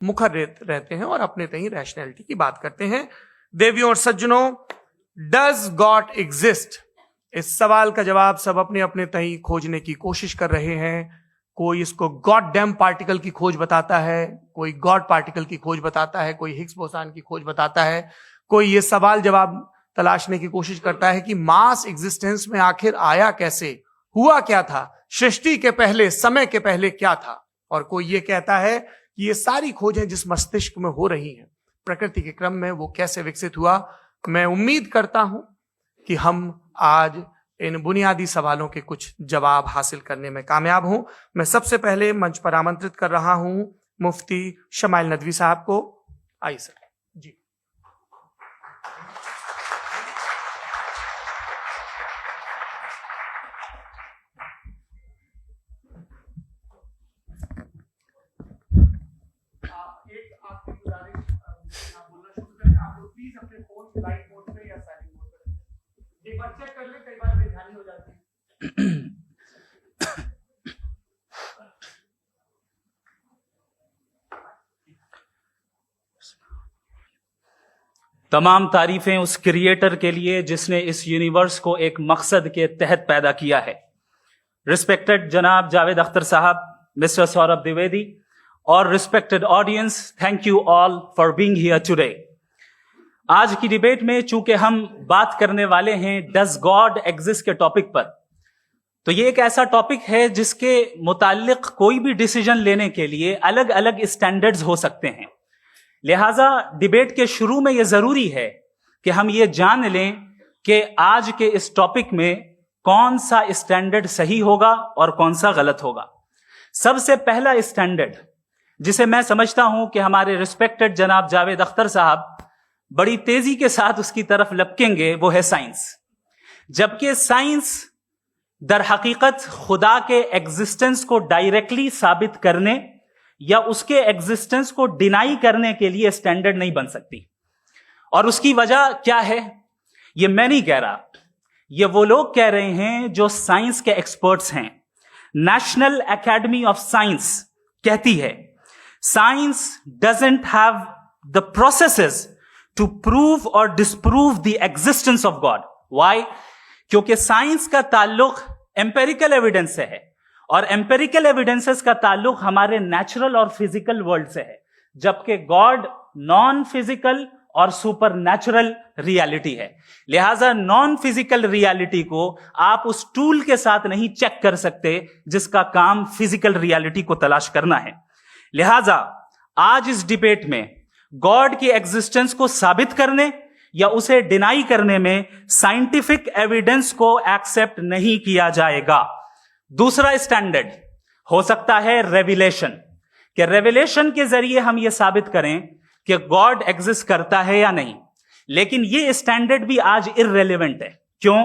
मुखर रहते हैं और अपने तहीं रैशनैलिटी की बात करते हैं। देवियों और सज्जनों, डज गॉड एग्जिस्ट? इस सवाल का जवाब सब अपने अपने तहीं खोजने की कोशिश कर रहे हैं। कोई इसको गॉड डैम पार्टिकल की खोज बताता है, कोई गॉड पार्टिकल की खोज बताता है, कोई हिग्स बोसान की खोज बताता है, कोई ये सवाल जवाब तलाशने की कोशिश करता है कि मास एग्जिस्टेंस में आखिर आया कैसे, हुआ क्या था, सृष्टि के पहले, समय के पहले क्या था। और कोई ये कहता है कि ये सारी खोजें जिस मस्तिष्क में हो रही हैं प्रकृति के क्रम में, वो कैसे विकसित हुआ। मैं उम्मीद करता हूं कि हम आज इन बुनियादी सवालों के कुछ जवाब हासिल करने में कामयाब हों। मैं सबसे पहले मंच पर आमंत्रित कर रहा हूं मुफ्ती शमाइल नदवी साहब को। आइए सर जी। एक आपकी गुजारिश, आप बोलना शुरू करें। आप लोग प्लीज अपने फोन लाइट मोड पे या साइलेंट मोड पे एक बार चेक कर लें, कई बार बेध्यानी हो जाती है। तमाम तारीफें उस क्रिएटर के लिए जिसने इस यूनिवर्स को एक मकसद के तहत पैदा किया है। रिस्पेक्टेड जनाब जावेद अख्तर साहब, मिस्टर सौरभ द्विवेदी और respected audience, thank you all for being here today. आज की डिबेट में चूंकि हम बात करने वाले हैं डज गॉड एग्जिस्ट के टॉपिक पर, तो ये एक ऐसा टॉपिक है जिसके मुताल्लिक कोई भी डिसीजन लेने के लिए अलग अलग स्टैंडर्ड्स हो सकते हैं। लिहाजा डिबेट के शुरू में यह जरूरी है कि हम ये जान लें कि आज के इस टॉपिक में कौन सा स्टैंडर्ड सही होगा और कौन सा गलत होगा। सबसे पहला स्टैंडर्ड जिसे मैं समझता हूं कि हमारे रिस्पेक्टेड जनाब जावेद अख्तर साहब बड़ी तेजी के साथ उसकी तरफ लपकेंगे, वो है साइंस। जबकि साइंस दर हकीकत खुदा के एग्जिस्टेंस को डायरेक्टली साबित करने या उसके एग्जिस्टेंस को डिनाई करने के लिए स्टैंडर्ड नहीं बन सकती। और उसकी वजह क्या है, ये मैं नहीं कह रहा, ये वो लोग कह रहे हैं जो साइंस के एक्सपर्ट्स हैं। नेशनल एकेडमी ऑफ साइंस कहती है science doesn't have the processes to prove और disprove the existence of God. Why? क्योंकि साइंस का ताल्लुक एम्पेरिकल एविडेंस से है और एम्पेरिकल एविडेंसेस का ताल्लुक हमारे नेचुरल और फिजिकल वर्ल्ड से है, जबकि गॉड नॉन फिजिकल और सुपर नेचुरल रियलिटी है। लिहाजा नॉन फिजिकल रियलिटी को आप उस टूल के साथ नहीं चेक कर सकते जिसका काम फिजिकल रियलिटी को तलाश करना है। लिहाजा आज इस डिबेट में गॉड की एग्जिस्टेंस को साबित करने या उसे डिनाई करने में साइंटिफिक एविडेंस को एक्सेप्ट नहीं किया जाएगा। दूसरा स्टैंडर्ड हो सकता है रेविलेशन, कि रेविलेशन के जरिए हम यह साबित करें कि गॉड एग्जिस्ट करता है या नहीं। लेकिन यह स्टैंडर्ड भी आज इररेलेवेंट है। क्यों?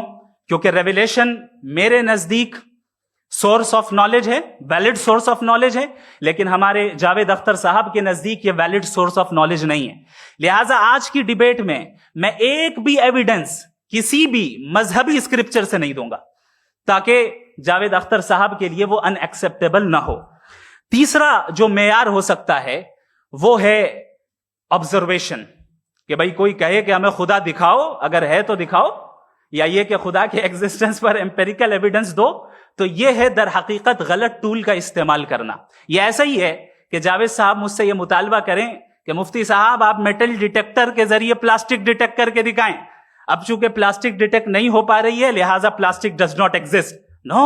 क्योंकि रेविलेशन मेरे नजदीक सोर्स ऑफ नॉलेज है, वैलिड सोर्स ऑफ नॉलेज है, लेकिन हमारे जावेद अख्तर साहब के नजदीक यह वैलिड सोर्स ऑफ नॉलेज नहीं है। लिहाजा आज की डिबेट में मैं एक भी एविडेंस किसी भी मजहबी स्क्रिप्चर से नहीं दूंगा ताकि जावेद अख्तर साहब के लिए वो अनएक्सेप्टेबल ना हो। तीसरा जो मेयार हो सकता है वो है ऑब्जर्वेशन, कि भाई कोई कहे कि हमें खुदा दिखाओ, अगर है तो दिखाओ, या ये कि खुदा के एग्जिस्टेंस पर एम्पेरिकल एविडेंस दो। तो ये है दर हकीकत गलत टूल का इस्तेमाल करना। ये ऐसा ही है कि जावेद साहब मुझसे ये मुतालबा करें कि मुफ्ती साहब आप मेटल डिटेक्टर के जरिए प्लास्टिक डिटेक्ट करके दिखाएं। अब चूंकि प्लास्टिक डिटेक्ट नहीं हो पा रही है लिहाजा plastic does not exist. No,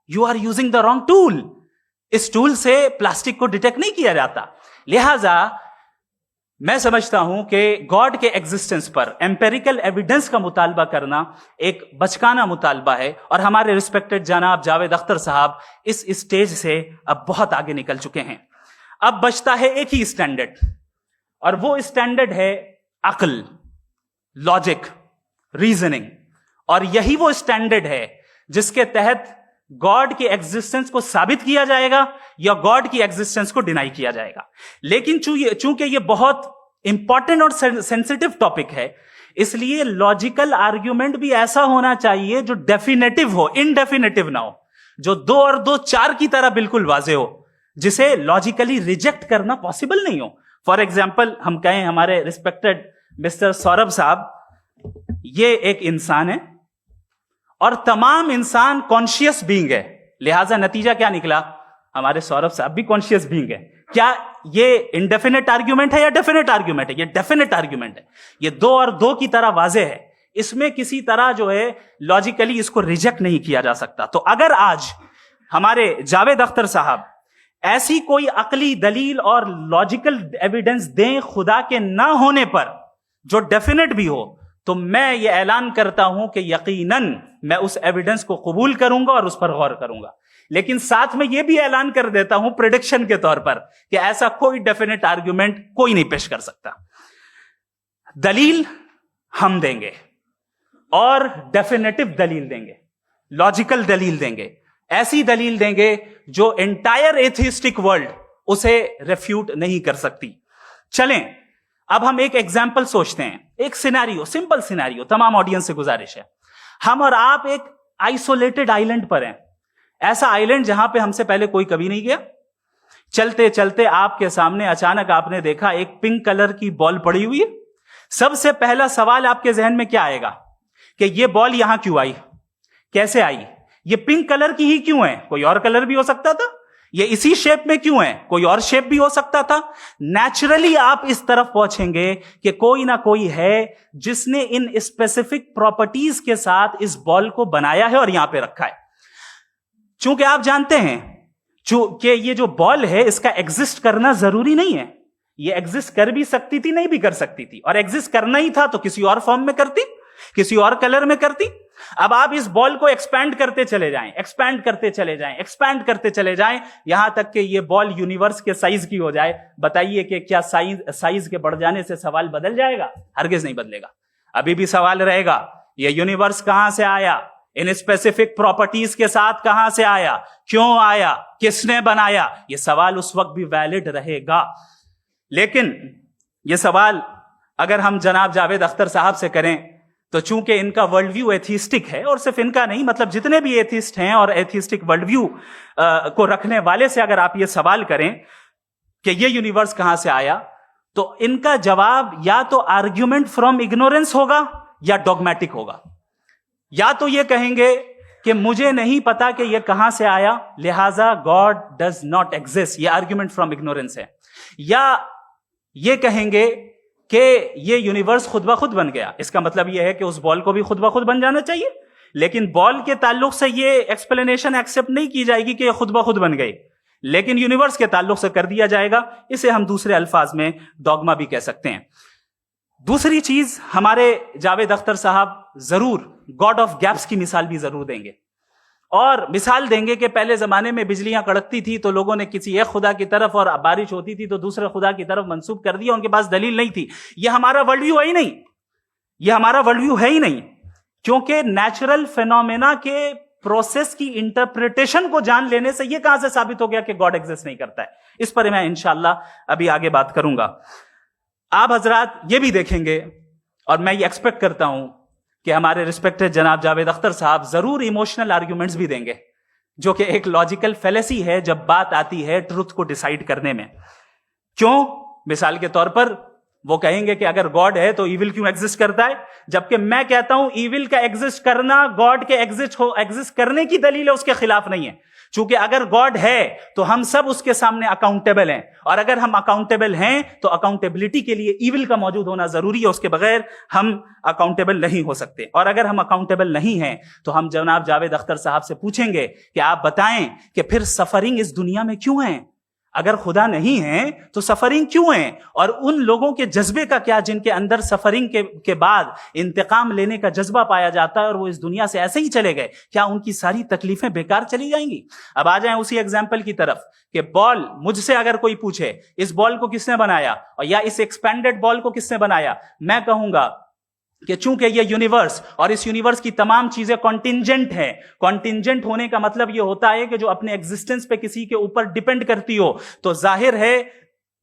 you are using the wrong tool. इस टूल से प्लास्टिक को डिटेक्ट नहीं किया जाता। लिहाजा मैं समझता हूं कि गॉड के एग्जिस्टेंस पर एम्पेरिकल एविडेंस का मुतालबा करना एक बचकाना मुतालबा है और हमारे रिस्पेक्टेड जनाब जावेद अख्तर साहब इस स्टेज से अब बहुत आगे निकल चुके हैं। अब बचता है एक ही स्टैंडर्ड और वो स्टैंडर्ड है अक्ल, लॉजिक, रीजनिंग। और यही वो स्टैंडर्ड है जिसके तहत गॉड की एग्जिस्टेंस को साबित किया जाएगा या गॉड की एग्जिस्टेंस को डिनाई किया जाएगा। लेकिन चूंकि ये बहुत इंपॉर्टेंट और सेंसिटिव टॉपिक है, इसलिए लॉजिकल आर्ग्यूमेंट भी ऐसा होना चाहिए जो डेफिनेटिव हो, इनडेफिनेटिव ना हो, जो 2 और 2 4 की तरह बिल्कुल वाजे हो, जिसे लॉजिकली रिजेक्ट करना पॉसिबल नहीं हो। फॉर एग्जाम्पल हम कहें हमारे रिस्पेक्टेड मिस्टर सौरभ साहब, ये एक इंसान है और तमाम इंसान कॉन्शियस बीइंग है, लिहाजा नतीजा क्या निकला, हमारे सौरभ साहब भी कॉन्शियस बीइंग है। क्या ये इंडेफिनेट आर्ग्यूमेंट है या डेफिनेट आर्ग्यूमेंट है? ये डेफिनेट आर्ग्यूमेंट है। ये 2 और 2 की तरह वाजे है, इसमें किसी तरह जो है लॉजिकली इसको रिजेक्ट नहीं किया जा सकता। तो अगर आज हमारे जावेद अख्तर साहब ऐसी कोई अकली दलील और लॉजिकल एविडेंस दें खुदा के ना होने पर जो डेफिनेट भी हो, तो मैं ये ऐलान करता हूं कि यकीनन मैं उस एविडेंस को कबूल करूंगा और उस पर गौर करूंगा। लेकिन साथ में यह भी ऐलान कर देता हूं प्रेडिक्शन के तौर पर कि ऐसा कोई डेफिनेट आर्ग्यूमेंट कोई नहीं पेश कर सकता। दलील हम देंगे और डेफिनेटिव दलील देंगे, लॉजिकल दलील देंगे, ऐसी दलील देंगे जो एंटायर एथिस्टिक वर्ल्ड उसे रेफ्यूट नहीं कर सकती। चलें अब हम एक एग्जाम्पल सोचते हैं, एक सिनेरियो, सिंपल सिनेरियो, तमाम ऑडियंस से गुजारिश है, हम और आप एक आइसोलेटेड आइलैंड पर हैं, ऐसा आइलैंड जहां पे हमसे पहले कोई कभी नहीं गया। चलते चलते आपके सामने अचानक आपने देखा एक पिंक कलर की बॉल पड़ी हुई है। सबसे पहला सवाल आपके जहन में क्या आएगा कि ये बॉल यहां क्यों आई, कैसे आई, ये पिंक कलर की ही क्यों है, कोई और कलर भी हो सकता था, ये इसी शेप में क्यों है, कोई और शेप भी हो सकता था। नेचुरली आप इस तरफ पहुंचेंगे कि कोई ना कोई है जिसने इन स्पेसिफिक प्रॉपर्टीज के साथ इस बॉल को बनाया है और यहां पे रखा है। चूंकि आप जानते हैं कि ये जो बॉल है इसका एग्जिस्ट करना जरूरी नहीं है, ये एग्जिस्ट कर भी सकती थी, नहीं भी कर सकती थी, और एग्जिस्ट करना ही था तो किसी और फॉर्म में करती, किसी और कलर में करती। अब आप इस बॉल को एक्सपैंड करते चले जाएं, एक्सपैंड करते चले जाएं, एक्सपैंड करते चले जाएं, यहां तक कि ये बॉल यूनिवर्स के साइज की हो जाए। बताइए कि क्या साइज के बढ़ जाने से सवाल बदल जाएगा? हरगिज नहीं बदलेगा। अभी भी सवाल रहेगा, ये यूनिवर्स कहां से आया, इन स्पेसिफिक प्रॉपर्टीज के साथ कहां से आया, क्यों आया, किसने बनाया, यह सवाल उस वक्त भी वैलिड रहेगा। लेकिन यह सवाल अगर हम जनाब जावेद अख्तर साहब से करें तो चूंकि इनका वर्ल्ड व्यू एथिस्टिक है, और सिर्फ इनका नहीं, मतलब जितने भी एथिस्ट हैं और एथिस्टिक वर्ल्ड व्यू को रखने वाले से अगर आप ये सवाल करें कि ये यूनिवर्स कहां से आया, तो इनका जवाब या तो आर्ग्यूमेंट फ्रॉम इग्नोरेंस होगा या डॉगमेटिक होगा। या तो ये कहेंगे कि मुझे नहीं पता कि ये कहां से आया, लिहाजा गॉड डज नॉट एग्जिस्ट, ये आर्ग्यूमेंट फ्रॉम इग्नोरेंस है, या ये कहेंगे कि ये यूनिवर्स खुद ब खुद बन गया। इसका मतलब यह है कि उस बॉल को भी खुद ब खुद बन जाना चाहिए, लेकिन बॉल के ताल्लुक से ये एक्सप्लेनेशन एक्सेप्ट नहीं की जाएगी कि ये खुद ब खुद बन गई, लेकिन यूनिवर्स के ताल्लुक से कर दिया जाएगा। इसे हम दूसरे अल्फाज में डॉगमा भी कह सकते हैं। दूसरी चीज, हमारे जावेद अख्तर साहब जरूर गॉड ऑफ गैप्स की मिसाल भी जरूर देंगे, और मिसाल देंगे कि पहले जमाने में बिजलियां कड़कती थी तो लोगों ने किसी एक खुदा की तरफ, और बारिश होती थी तो दूसरे खुदा की तरफ मंसूब कर दिया, उनके पास दलील नहीं थी। यह हमारा वर्ल्ड व्यू है ही नहीं, यह हमारा वर्ल्ड व्यू है ही नहीं, क्योंकि नेचुरल फेनोमेना के प्रोसेस की इंटरप्रिटेशन को जान लेने से यह कहां से साबित हो गया कि गॉड एग्जिस्ट नहीं करता है। इस पर मैं इंशाल्लाह अभी आगे बात करूंगा। आप हजरात ये भी देखेंगे, और मैं ये एक्सपेक्ट करता हूं कि हमारे रिस्पेक्टेड जनाब जावेद अख्तर साहब जरूर इमोशनल आर्ग्यूमेंट्स भी देंगे, जो कि एक लॉजिकल फेलेसी है जब बात आती है ट्रुथ को डिसाइड करने में। क्यों? मिसाल के तौर पर वो कहेंगे कि अगर गॉड है तो इविल क्यों एग्जिस्ट करता है, जबकि मैं कहता हूं इविल का एग्जिस्ट करना गॉड के एग्जिस्ट करने की दलील है, उसके खिलाफ नहीं है। चूंकि अगर गॉड है तो हम सब उसके सामने अकाउंटेबल हैं, और अगर हम अकाउंटेबल हैं तो अकाउंटेबिलिटी के लिए इविल का मौजूद होना जरूरी है, उसके बगैर हम अकाउंटेबल नहीं हो सकते। और अगर हम अकाउंटेबल नहीं हैं तो हम जनाब जावेद अख्तर साहब से पूछेंगे कि आप बताएं कि फिर सफरिंग इस दुनिया में क्यों है? अगर खुदा नहीं है तो सफरिंग क्यों है? और उन लोगों के जज्बे का क्या जिनके अंदर सफरिंग के बाद इंतकाम लेने का जज्बा पाया जाता है और वो इस दुनिया से ऐसे ही चले गए, क्या उनकी सारी तकलीफें बेकार चली जाएंगी? अब आ जाएं उसी एग्जाम्पल की तरफ कि बॉल, मुझसे अगर कोई पूछे इस बॉल को किसने बनाया और या इस एक्सपेंडेड बॉल को किसने बनाया, मैं कहूंगा कि चूंकि ये यूनिवर्स और इस यूनिवर्स की तमाम चीजें कॉन्टिंजेंट है। कॉन्टिंजेंट होने का मतलब ये होता है कि जो अपने एग्जिस्टेंस पे किसी के ऊपर डिपेंड करती हो, तो जाहिर है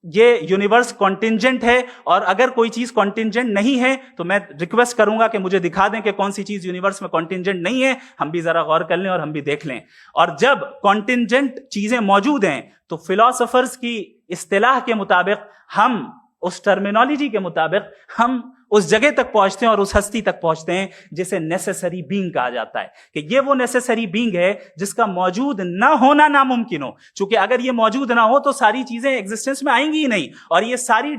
ये यूनिवर्स कॉन्टिंजेंट है, और अगर कोई चीज कॉन्टिंजेंट नहीं है तो मैं रिक्वेस्ट करूंगा कि मुझे दिखा दें कि कौन सी चीज यूनिवर्स में कॉन्टिंजेंट नहीं है, हम भी जरा गौर कर लें और हम भी देख लें। और जब कॉन्टिंजेंट चीजें मौजूद हैं तो फिलोसोफर्स की इस्तिलाह के मुताबिक, हम उस टर्मिनोलॉजी के मुताबिक हम उस जगह तक पहुंचते हैं और उस हस्ती तक पहुंचते हैं जिसे नेसेसरी बीइंग कहा जाता है, कि ये वो नेसेसरी बीइंग है जिसका मौजूद ना होना नामुमकिन हो। क्योंकि अगर ये मौजूद ना हो तो सारी चीजें एग्जिस्टेंस में आएंगी ही नहीं, और ये सारी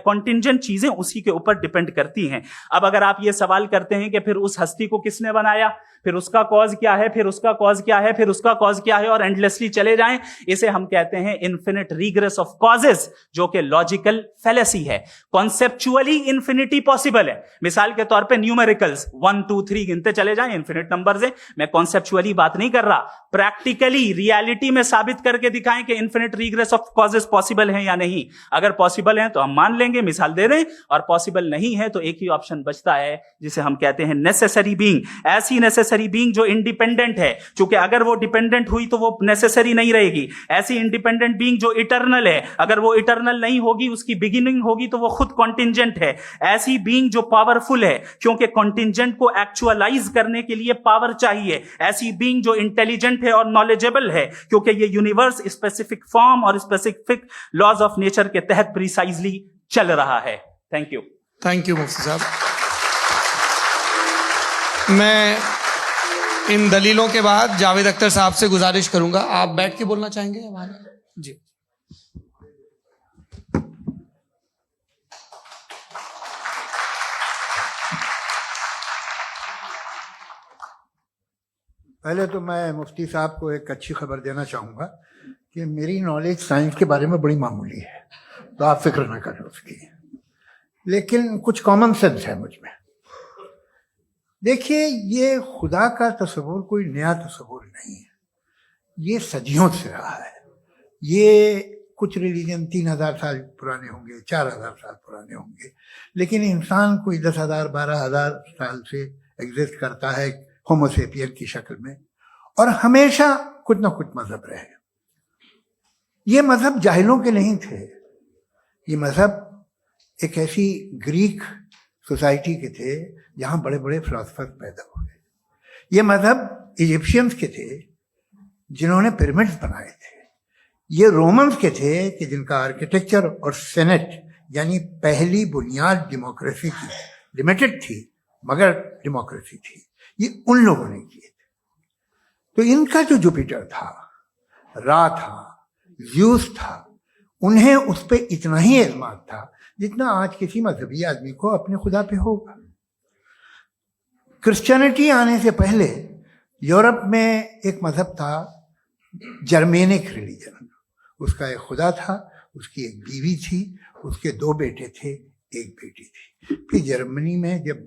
कॉन्टिंजेंट चीजें उसी के ऊपर डिपेंड करती हैं। अब अगर आप ये सवाल करते हैं कि फिर उस हस्ती को किसने बनाया, फिर उसका कॉज क्या है, फिर उसका कॉज क्या है, फिर उसका कॉज क्या है, और एंडलेसली चले जाएं, इसे हम कहते हैं इन्फिनिट रीग्रेस ऑफ कॉजेस, जो कि लॉजिकल फैलेसी है। कॉन्सेप्चुअली इंफिनिटी पॉसिबल है। मिसाल के तौर पे न्यूमेरिकल्स 1 2 3 गिनते चले जाएं, इन्फिनिट नंबर्स है। मैं कॉन्सेप्चुअली बात नहीं कर रहा, प्रैक्टिकली रियलिटी में साबित करके दिखाएं कि infinite regress of causes possible है या नहीं। अगर पॉसिबल है तो हम मान लेंगे, मिसाल दे दें, और पॉसिबल नहीं है तो एक ही ऑप्शन बचता है जिसे हम कहते हैं नेसेसरी बीइंग। ऐसी नेसेसरी बीइंग जो इंडिपेंडेंट है, क्योंकि अगर वो डिपेंडेंट हुई तो वो नेसेसरी नहीं रहेगी। ऐसी इंडिपेंडेंट बीइंग जो इटर्नल है, अगर वो इटर्नल नहीं होगी, उसकी बिगिनिंग होगी तो वो खुद कॉन्टिंजेंट है। ऐसी बीइंग जो पावरफुल है, क्योंकि कॉन्टिंजेंट को एक्चुअलाइज करने के लिए पावर चाहिए। ऐसी बीइंग जो इंटेलिजेंट है और नॉलेजेबल है, क्योंकि ये यूनिवर्स स्पेसिफिक फॉर्म और स्पेसिफिक लॉज ऑफ नेचर के तहत प्रिसाइजली चल रहा है। Thank you. थैंक यू मुफ्ती साहब। मैं इन दलीलों के बाद जावेद अख्तर साहब से गुजारिश करूंगा, आप बैठ के बोलना चाहेंगे हमारे? जी। पहले तो मैं मुफ्ती साहब को एक अच्छी खबर देना चाहूँगा कि मेरी नॉलेज साइंस के बारे में बड़ी मामूली है, तो आप फिक्र ना करें उसकी, लेकिन कुछ कॉमन सेंस है मुझ में। देखिए, ये खुदा का तस्वुर कोई नया तस्वुर नहीं है, ये सदियों से रहा है। ये कुछ रिलीजन 3000 साल पुराने होंगे, 4000 साल पुराने होंगे, लेकिन इंसान कोई 10,000 12,000 साल से एग्जिस्ट करता है होमो सेपियन की शक्ल में, और हमेशा कुछ ना कुछ मजहब रहे। ये मजहब जाहिलों के नहीं थे, ये मजहब एक ऐसी ग्रीक सोसाइटी के थे जहाँ बड़े बड़े फिलोसफर पैदा हुए। ये मजहब इजिप्शियंस के थे जिन्होंने पिरामिड्स बनाए थे। ये रोमन्स के थे कि जिनका आर्किटेक्चर और सेनेट यानी पहली बुनियाद डेमोक्रेसी की, लिमिटेड थी मगर डेमोक्रेसी थी, ये उन लोगों ने किए थे। तो इनका जो जुपिटर था, रा था, ज़्यूस था, उन्हें उस पर इतना ही एतमाद था जितना आज किसी मजहबी आदमी को अपने खुदा पे होगा। क्रिश्चियनिटी आने से पहले यूरोप में एक मजहब था, जर्मेनिक रिलीजन। उसका एक खुदा था, उसकी एक बीवी थी, उसके 2 बेटे थे, एक बेटी थी। फिर जर्मनी में जब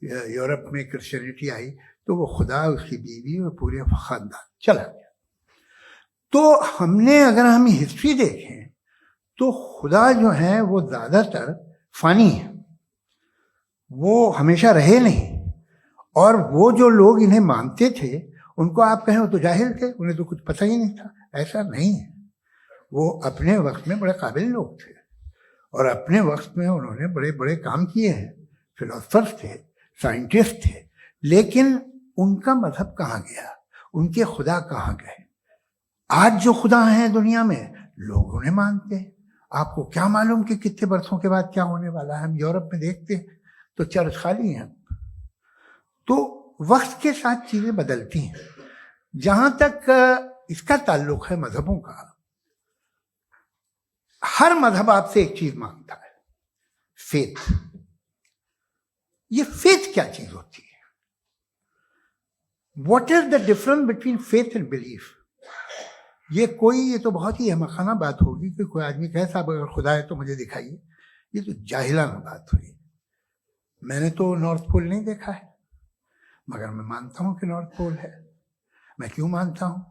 यूरोप में क्रिश्चियनिटी आई तो वो खुदा, उसकी बीवी और पूरे खानदान चला गया। तो अगर हम हिस्ट्री देखें तो खुदा जो है वो ज़्यादातर फ़ानी है, वो हमेशा रहे नहीं। और वो जो लोग इन्हें मानते थे उनको आप कहें वो तो जाहिल थे, उन्हें तो कुछ पता ही नहीं था, ऐसा नहीं है। वो अपने वक्त में बड़े काबिल लोग थे और अपने वक्त में उन्होंने बड़े बड़े काम किए हैं, फिलोसफर्स थे, साइंटिस्ट थे। लेकिन उनका मजहब कहाँ गया, उनके खुदा कहाँ गए? आज जो खुदा हैं दुनिया में लोग उन्हें मानते हैं। आपको क्या मालूम कि कितने बरसों के बाद क्या होने वाला है? हम यूरोप में देखते हैं तो चर्च खाली हैं। तो वक्त के साथ चीजें बदलती हैं। जहां तक इसका ताल्लुक है मजहबों का, हर मजहब आपसे एक चीज मांगता है, फेथ। ये फेथ क्या चीज होती है? What is the difference between faith and belief? ये तो बहुत ही अहमकाना बात होगी कि कोई आदमी कहे साहब अगर खुदा है तो मुझे दिखाइए। ये तो जाहिलाना बात हुई। मैंने तो नॉर्थ पोल नहीं देखा है, मगर मैं मानता हूं कि नॉर्थ पोल है। मैं क्यों मानता हूं?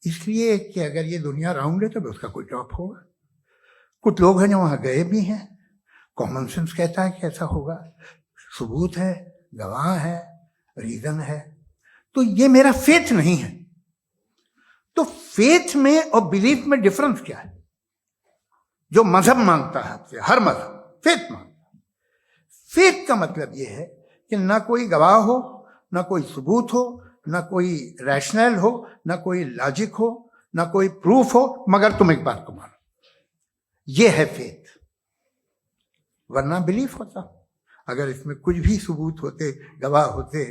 इसलिए कि अगर ये दुनिया राउंड है तो उसका कोई टॉप होगा। कुछ लोग हैं जो वहां गए भी हैं, कॉमन सेंस कहता है कि ऐसा होगा, सबूत है, गवाह है, रीजन है। तो ये मेरा फेथ नहीं है। तो फेथ में और बिलीफ में डिफरेंस क्या है? जो मजहब मांगता है आपसे, हर मजहब फेथ मांगता है। फेथ का मतलब यह है कि ना कोई गवाह हो, ना कोई सबूत हो, ना कोई रैशनल हो, ना कोई लॉजिक हो, ना कोई प्रूफ हो, मगर तुम एक बात को मानो। यह है फेथ। वरना बिलीफ होता। अगर इसमें कुछ भी सबूत होते, गवाह होते,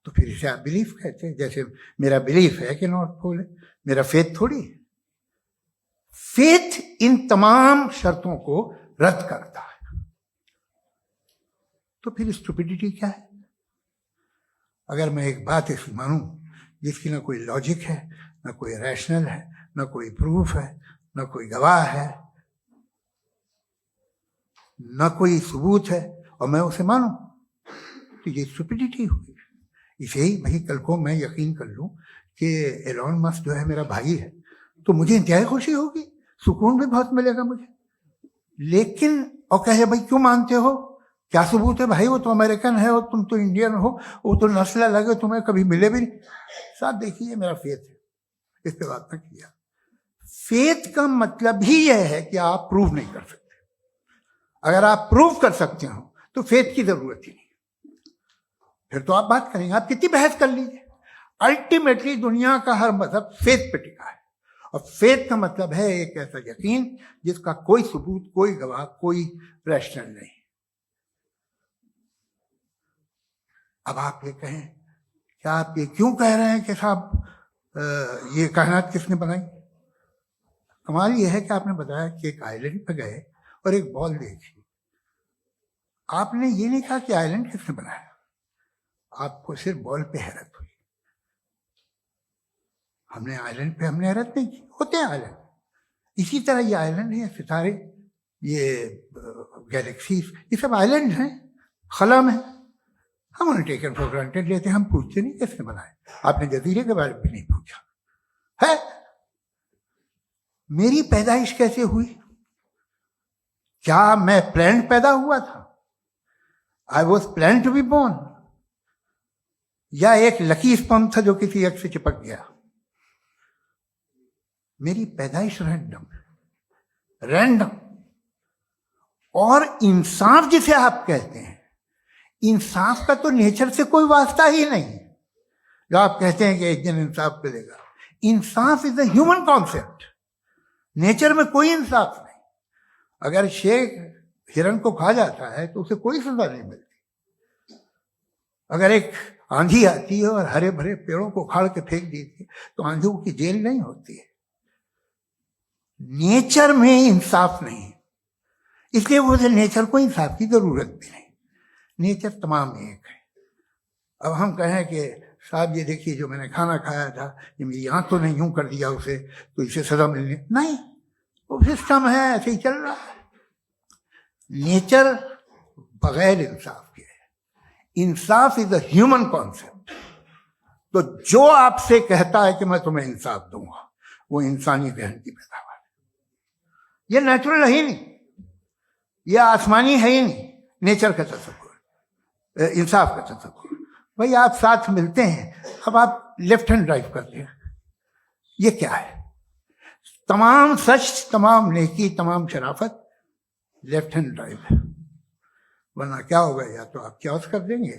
तो फिर इसे आप बिलीफ कहते। जैसे मेरा बिलीफ है कि नॉर्थ पोल है, मेरा फेथ थोड़ी है। फेथ इन तमाम शर्तों को रद्द करता है। तो फिर स्टुपिडिटी क्या है? अगर मैं एक बात ऐसी मानूं जिसकी ना कोई लॉजिक है, ना कोई रैशनल है, ना कोई प्रूफ है, ना कोई गवाह है, ना कोई सबूत है, और मैं उसे मानूं, तो ये स्टुपिडिटी हुई। इसे ही भाई कल को मैं यकीन कर लूं कि एलॉन मस्क जो है मेरा भाई है, तो मुझे इंतहाई खुशी होगी, सुकून भी बहुत मिलेगा मुझे। लेकिन और कहे भाई क्यों मानते हो, क्या सबूत है भाई, वो तो अमेरिकन है और तुम तो इंडियन हो, वो तो नस्ल अलग है, तुम्हें कभी मिले भी नहीं। साथ देखिए मेरा फेथ है, इस पे बात न किया। फेथ का मतलब ही यह है कि आप प्रूव नहीं कर सकते। अगर आप प्रूव कर सकते हो तो फेथ की जरूरत ही नहीं, फिर तो आप बात करेंगे, आप कितनी बहस कर लीजिए। अल्टीमेटली दुनिया का हर मजहब फेथ पे टिका है, और फेथ का मतलब है एक ऐसा यकीन जिसका कोई सबूत, कोई गवाह, कोई रैशनल नहीं। अब आप ये कहें, क्या आप ये क्यों कह रहे हैं कि साहब ये कायनात किसने बनाई? कमाल ये है कि आपने बताया कि एक आइलैंड पे गए और एक बॉल देखी। आपने ये नहीं कहा कि आइलैंड किसने बनाया, आपको सिर्फ बॉल पे हैरत हुई। हमने आइलैंड पे हमने हैरत नहीं की, होते हैं आइलैंड। इसी तरह ये आइलैंड है, सितारे, ये गैलेक्सीज, ये सब आइलैंड हैं, खला में। हम उन्हें टेकन फॉर ग्रांटेड लेते हैं, हम पूछते नहीं किसने बनाए। आपने जजीरे के बारे में भी नहीं पूछा है। मेरी पैदाइश कैसे हुई? क्या मैं प्लान्ड पैदा हुआ था? I was plan to be born, या एक लकी स्पर्म था जो किसी एग से चिपक गया? मेरी पैदाइश रैंडम। और इंसाफ जिसे आप कहते हैं, इंसाफ का तो नेचर से कोई वास्ता ही नहीं। जो आप कहते हैं कि एक दिन इंसाफ मिलेगा, इंसाफ is a human concept, nature में कोई इंसाफ नहीं। अगर शेर हिरन को खा जाता है तो उसे कोई सजा नहीं मिलती। अगर एक आंधी आती है और हरे भरे पेड़ों को उखाड़ के फेंक देती है तो आंधियों की जेल नहीं होती है। नेचर में इंसाफ नहीं, इसलिए वो नेचर को इंसाफ की जरूरत भी नहीं। नेचर तमाम एक है। अब हम कहें कि साहब ये देखिए जो मैंने खाना खाया था, ये मेरी आंख तो नहीं यूं कर दिया उसे, तो इसे सजा मिलनी नहीं, वो सिस्टम है, ऐसे ही चल रहा है। नेचर बगैर इंसाफ के है। इंसाफ इज अ ह्यूमन कॉन्सेप्ट। तो जो आपसे कहता है कि मैं तुम्हें इंसाफ दूंगा, वो इंसानी जहन की पैदावार है। ये नेचुरल है ही नहीं, ये आसमानी है ही नहीं। नेचर का तसव्वुर, इंसाफ का तसव्वुर। भाई आप साथ मिलते हैं, अब आप लेफ्ट हैंड ड्राइव करते हैं, ये क्या है? तमाम सच, तमाम नेकी, तमाम शराफत लेफ्ट हैंड ड्राइव है। वरना क्या होगा, या तो आप क्रॉस कर देंगे,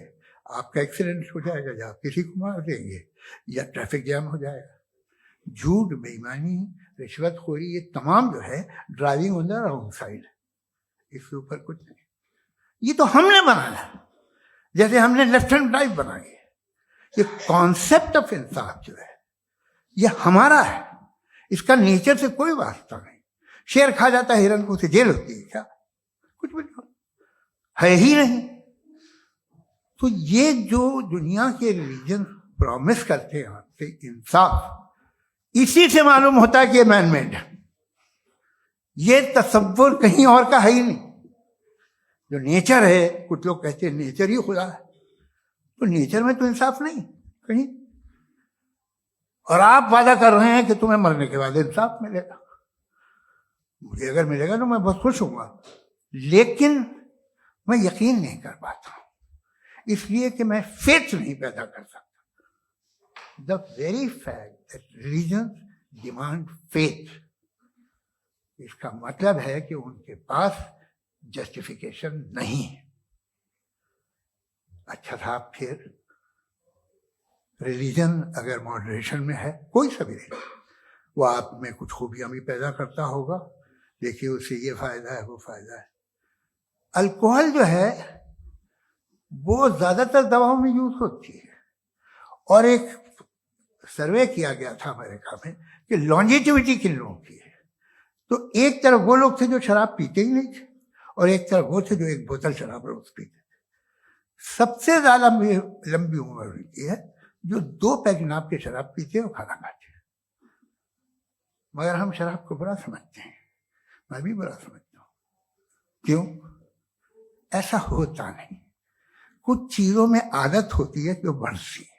आपका एक्सीडेंट हो जाएगा, या आप किसी को मार देंगे, या ट्रैफिक जैम हो जाएगा। झूठ, बेईमानी, रिश्वतखोरी, ये तमाम जो है driving on the wrong side, इसके ऊपर कुछ नहीं। ये तो हमने बनाया, जैसे हमने लेफ्ट हैंड ड्राइव बनाई है। ये कॉन्सेप्ट ऑफ इंसाफ जो है ये हमारा है, इसका नेचर से कोई वास्ता नहीं। शेर खा जाता है हिरन को, उसे जेल होती है क्या? कुछ भी नहीं, है ही नहीं। तो ये जो दुनिया के रिलीजन प्रॉमिस करते हैं आपसे इंसाफ, इसी से मालूम होता है कि ये मैन मेड है। ये तसव्वुर कहीं और का है ही नहीं। जो नेचर है, कुछ लोग कहते हैं नेचर ही खुदा है, तो नेचर में तो इंसाफ नहीं कहीं। और आप वादा कर रहे हैं कि तुम्हें मरने के बाद इंसाफ मिलेगा। मुझे अगर मिलेगा तो मैं बहुत खुश होऊंगा, लेकिन मैं यकीन नहीं कर पाता हूं, इसलिए कि मैं फेथ नहीं पैदा कर सकता। The very fact that religion demand faith इसका मतलब है कि उनके पास जस्टिफिकेशन नहीं है। अच्छा साहब, फिर रिलीजन अगर मॉडरेशन में है, कोई सा भी नहीं, वो आप में कुछ खूबियां भी पैदा करता होगा, देखिए उससे ये फायदा है वो फायदा है। अल्कोहल जो है वो ज्यादातर दवाओं में यूज होती है, और एक सर्वे किया गया था अमेरिका में कि लॉन्जेटिविटी किन लोगों की है, तो एक तरफ वो लोग थे जो शराब पीते ही नहीं थे, और एक तरफ वो थे जो एक बोतल शराब रोज पीते थे। सबसे ज्यादा लंबी उम्र उनकी है जो 2 पैक नाप के शराब पीते हैं और खाना खाते हैं। मगर हम शराब को बुरा समझते हैं, मैं भी बुरा समझता हूँ। क्यों? ऐसा होता नहीं। कुछ चीजों में आदत होती है जो बढ़ती है।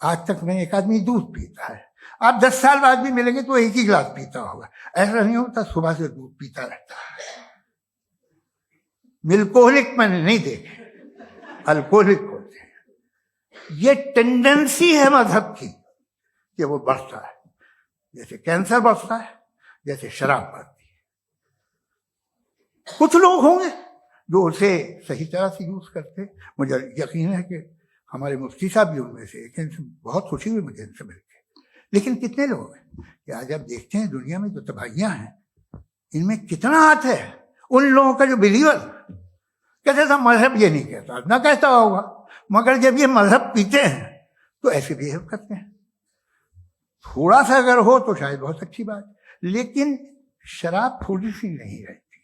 आज तक में एक आदमी दूध पीता है, आप 10 साल बाद भी मिलेंगे तो एक ही गिलास पीता होगा। ऐसा नहीं होता, सुबह से दूध पीता रहता है। मिल्कोहलिक मैंने नहीं देखे, अल्कोहलिक होते हैं। ये टेंडेंसी है मजहब की कि वो बढ़ता है, जैसे कैंसर बढ़ता है, जैसे शराब बढ़ती है। कुछ लोग होंगे जो उसे सही तरह से यूज करते। मुझे यकीन है कि हमारे मुफ्ती साहब भी उनमें से एक, इनसे बहुत खुशी हुई मुझे इनसे मिलकर। लेकिन कितने लोग हैं कि आज आप देखते हैं दुनिया में जो तबाहियां हैं, इनमें कितना हाथ है उन लोगों का जो बिलीवर कहते था मजहब ये नहीं कहता, ना कहता होगा, मगर जब ये मजहब पीते हैं तो ऐसे बिहेव करते हैं। थोड़ा सा अगर हो तो शायद बहुत अच्छी बात, लेकिन शराब थोड़ी सी नहीं रहती,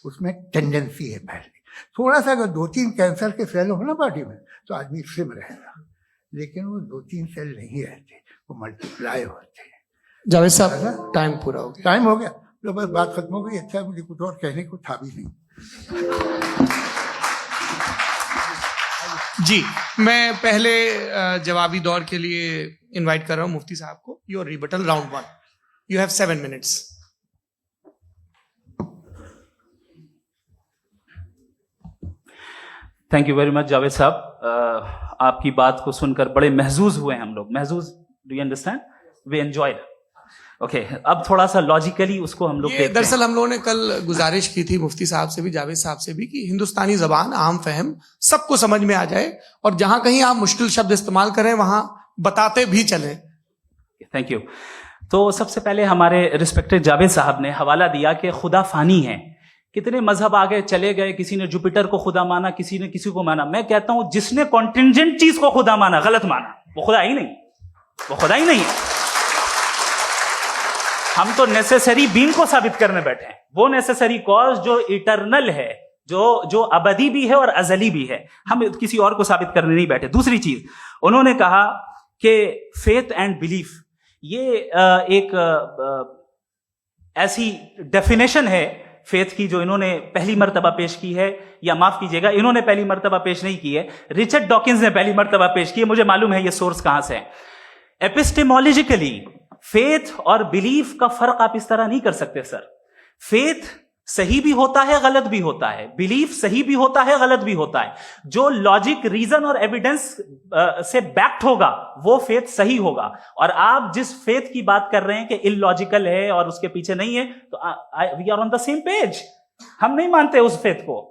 उसमें टेंडेंसी है पहले। थोड़ा सा अगर 2-3 कैंसर के सेल हो ना बॉडी में तो आदमी स्लिम रहेगा, लेकिन वो 2-3 सेल नहीं रहते, वो मल्टीप्लाई होते हैं। जावेद साहब, टाइम पूरा हो गया। टाइम हो गया तो बस बात खत्म हो गई। अच्छा, मुझे कुछ और कहने को था भी नहीं। जी, मैं पहले जवाबी दौर के लिए इनवाइट कर रहा हूं मुफ्ती साहब को। Your rebuttal round 1, you have 7 minutes. Thank you very much Javed साहब। आपकी बात को सुनकर बड़े महजूज हुए हम लोग। महजूज, do you understand? We enjoyed. Okay, अब थोड़ा सा लॉजिकली उसको हम लोग देखते हैं। दरअसल हम लोगों ने कल गुजारिश की थी मुफ्ती साहब से भी, जावेद साहब से भी, कि हिंदुस्तानी जबान आम फहम सबको समझ में आ जाए, और जहां कहीं आप मुश्किल शब्द इस्तेमाल करें वहां बताते भी चलें। Thank you. तो सबसे पहले हमारे रिस्पेक्टेड जावेद साहब ने हवाला दिया कि खुदा फानी है। कितने मजहब आगे चले गए, किसी ने जुपिटर को खुदा माना, किसी ने किसी को माना। मैं कहता हूं जिसने कॉन्टिंजेंट चीज को खुदा माना, गलत माना, वो खुदा ही नहीं, वो खुदा ही नहीं है। हम तो नेसेसरी बीइंग को साबित करने बैठे हैं, वो नेसेसरी कॉज जो इटरनल है, जो अबदी भी है और अजली भी है। हम किसी और को साबित करने नहीं बैठे। दूसरी चीज उन्होंने कहा कि फेथ एंड बिलीफ, ये एक ऐसी डेफिनेशन है फेथ की जो इन्होंने पहली मर्तबा पेश की है, या माफ कीजिएगा, इन्होंने पहली मर्तबा पेश नहीं की है, रिचर्ड डॉकिंस ने पहली मर्तबा पेश की है। मुझे मालूम है ये सोर्स कहां से है। एपिस्टेमोलॉजिकली फेथ और बिलीफ का फर्क आप इस तरह नहीं कर सकते सर। फेथ सही भी होता है, गलत भी होता है। बिलीफ सही भी होता है, गलत भी होता है। जो लॉजिक, रीजन और एविडेंस से बैक्ड होगा वो फेथ सही होगा। और आप जिस फेथ की बात कर रहे हैं कि इलॉजिकल है और उसके पीछे नहीं है, तो we are on the same page. हम नहीं मानते उस फेथ को।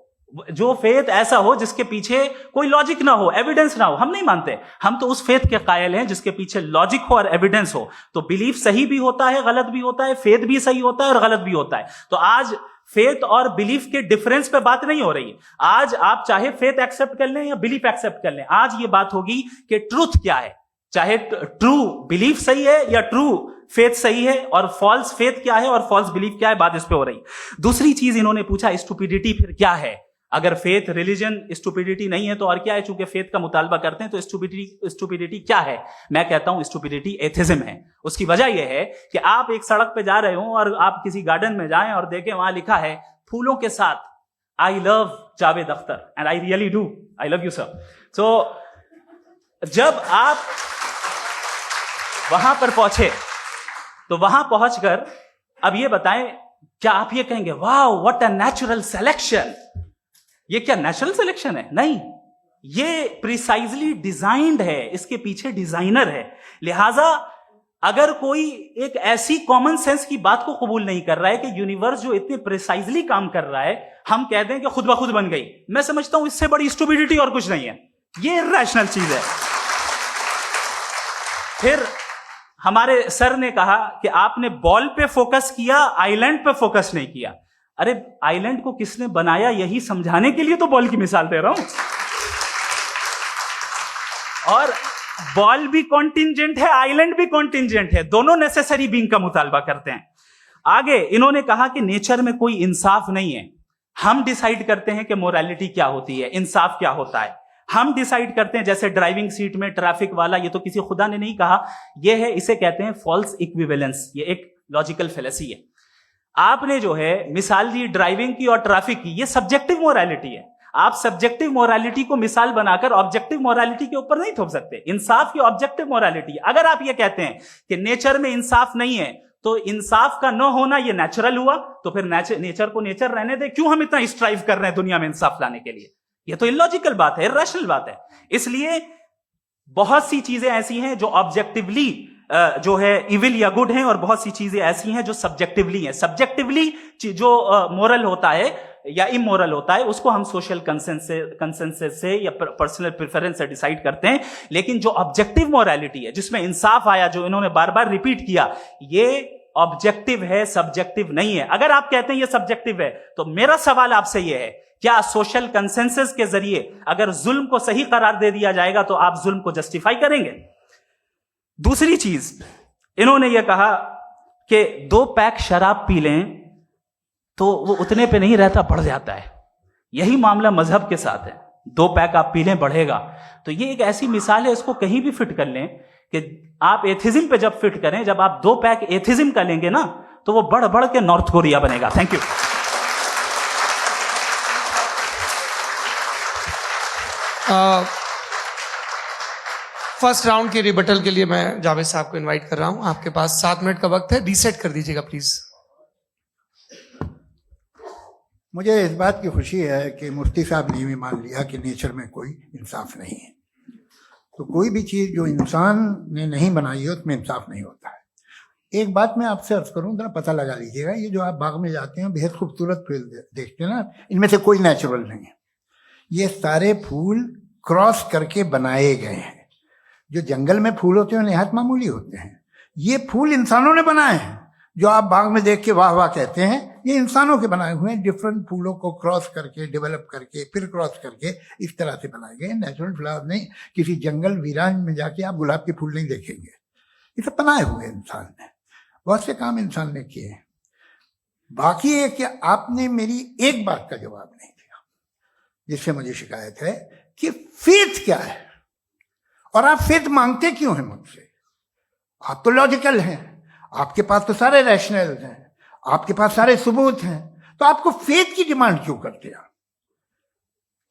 जो फेथ ऐसा हो जिसके पीछे कोई लॉजिक ना हो, एविडेंस ना हो, हम नहीं मानते। हम तो उस फेथ के कायल हैं जिसके पीछे लॉजिक हो और एविडेंस हो। तो बिलीफ सही भी होता है, गलत भी होता है, फेथ भी सही होता है और गलत भी होता है। तो आज फेथ और बिलीफ के डिफरेंस पे बात नहीं हो रही। आज आप चाहे फेथ एक्सेप्ट कर लें या बिलीफ एक्सेप्ट कर लें, आज ये बात होगी कि ट्रूथ क्या है। चाहे ट्रू बिलीफ सही है या ट्रू फेथ सही है, और फॉल्स फेथ क्या है और फॉल्स बिलीफ क्या है, बात इस पे हो रही। दूसरी चीज इन्होंने पूछा, स्टुपिडिटी फिर क्या है? अगर फेथ रिलीजन स्टुपिडिटी नहीं है तो और क्या है? चूंकि फेथ का मुतालबा करते हैं तो स्टुपिडिटी क्या है? मैं कहता हूं स्टुपिडिटी एथिज्म है। उसकी वजह यह है कि आप एक सड़क पे जा रहे हो और आप किसी गार्डन में जाएं और देखें वहां लिखा है फूलों के साथ, I love Javed Akhtar, and I really do, I love you sir. So जब आप वहां पर पहुंचे तो वहां पहुंचकर अब ये बताएं, क्या आप ये कहेंगे wow what a natural selection? ये क्या नेचुरल सिलेक्शन है? नहीं, ये प्रिसाइजली डिजाइंड है, इसके पीछे डिजाइनर है। लिहाजा अगर कोई एक ऐसी कॉमन सेंस की बात को कबूल नहीं कर रहा है कि यूनिवर्स जो इतने प्रिसाइजली काम कर रहा है, हम कह दें कि खुद ब खुद बन गई, मैं समझता हूं इससे बड़ी स्टुपिडिटी और कुछ नहीं है। ये इरैशनल चीज है। फिर हमारे सर ने कहा कि आपने बॉल पे फोकस किया, आइलैंड पे फोकस नहीं किया। अरे आइलैंड को किसने बनाया, यही समझाने के लिए तो बॉल की मिसाल दे रहा हूं। और बॉल भी कॉन्टिंजेंट है, आइलैंड भी कॉन्टिंजेंट है, दोनों नेसेसरी बीइंग का मुतालबा करते हैं। आगे इन्होंने कहा कि नेचर में कोई इंसाफ नहीं है, हम डिसाइड करते हैं कि मोरालिटी क्या होती है, इंसाफ क्या होता है, हम डिसाइड करते हैं। जैसे ड्राइविंग सीट में ट्रैफिक वाला, ये तो किसी खुदा ने नहीं कहा, ये है, इसे कहते हैं फॉल्स इक्विवेलेंस, ये एक लॉजिकल फेलेसी है। आपने जो है मिसाल दी ड्राइविंग की और ट्रैफिक की, ये सब्जेक्टिव मोरालिटी है। आप सब्जेक्टिव मोरालिटी को मिसाल बनाकर ऑब्जेक्टिव मोरालिटी के ऊपर नहीं थोप सकते। इंसाफ की ऑब्जेक्टिव मोरालिटी। अगर आप ये कहते हैं कि नेचर में इंसाफ नहीं है, तो इंसाफ का न होना ये नेचुरल हुआ, तो फिर नेचर को नेचर रहने दे, क्यों हम इतना स्ट्राइव कर रहे हैं दुनिया में इंसाफ लाने के लिए? ये तो इलॉजिकल बात है, इरैशनल बात है। इसलिए बहुत सी चीजें ऐसी हैं जो ऑब्जेक्टिवली जो है इविल या गुड हैं, और बहुत सी चीजें ऐसी हैं जो सब्जेक्टिवली हैं। सब्जेक्टिवली जो मोरल होता है या इमोरल होता है, उसको हम सोशल कंसेंसस से या पर्सनल प्रेफरेंस से डिसाइड करते हैं। लेकिन जो ऑब्जेक्टिव मोरालिटी है, जिसमें इंसाफ आया, जो इन्होंने बार बार रिपीट किया, ये ऑब्जेक्टिव है, सब्जेक्टिव नहीं है। अगर आप कहते हैं ये सब्जेक्टिव है, तो मेरा सवाल आपसे ये है, क्या सोशल कंसेंसस के जरिए अगर जुल्म को सही करार दे दिया जाएगा तो आप जुल्म को जस्टिफाई करेंगे? दूसरी चीज इन्होंने ये कहा कि 2 पैक शराब पी लें तो वो उतने पे नहीं रहता, बढ़ जाता है। यही मामला मजहब के साथ है। 2 पैक आप पी लें, बढ़ेगा। तो ये एक ऐसी मिसाल है, इसको कहीं भी फिट कर लें कि आप एथिज्म पे जब फिट करें, जब आप 2 पैक एथिज्म का लेंगे ना, तो वो बढ़ बढ़ के नॉर्थ कोरिया बनेगा। Thank you. फर्स्ट राउंड के रिबटल के लिए मैं जावेद साहब को इनवाइट कर रहा हूं। आपके पास 7 मिनट का वक्त है, रीसेट कर दीजिएगा प्लीज। मुझे इस बात की खुशी है कि मुफ्ती साहब ने भी मान लिया कि नेचर में कोई इंसाफ नहीं है। तो कोई भी चीज़ जो इंसान ने नहीं बनाई है उसमें इंसाफ नहीं होता है। एक बात मैं आपसे अर्ज करूं, जरा पता लगा लीजिएगा, ये जो आप बाग में जाते हैं बेहद खूबसूरत फूल देखते हैं ना, इनमें से कोई नेचुरल नहीं है। ये सारे फूल क्रॉस करके बनाए गए हैं। जो जंगल में फूल होते हैं निहायत मामूली होते हैं। ये फूल इंसानों ने बनाए हैं। जो आप बाग में देख के वाह वाह कहते हैं, ये इंसानों के बनाए हुए हैं। डिफरेंट फूलों को क्रॉस करके, डेवलप करके, फिर क्रॉस करके इस तरह से बनाए गए। नेचुरल फ्लावर नहीं। किसी जंगल वीरान में जाके आप गुलाब के फूल नहीं देखेंगे। ये सब बनाए हुए इंसान ने, बहुत से काम इंसान ने किए हैं। बाकी है कि आपने मेरी एक बात का जवाब नहीं दिया, जिससे मुझे शिकायत है कि फेथ क्या है और आप फेथ मांगते क्यों हैं मुझसे? आप तो लॉजिकल हैं, आपके पास तो सारे रैशनल हैं, आपके पास सारे सबूत हैं, तो आपको फेथ की डिमांड क्यों करते हैं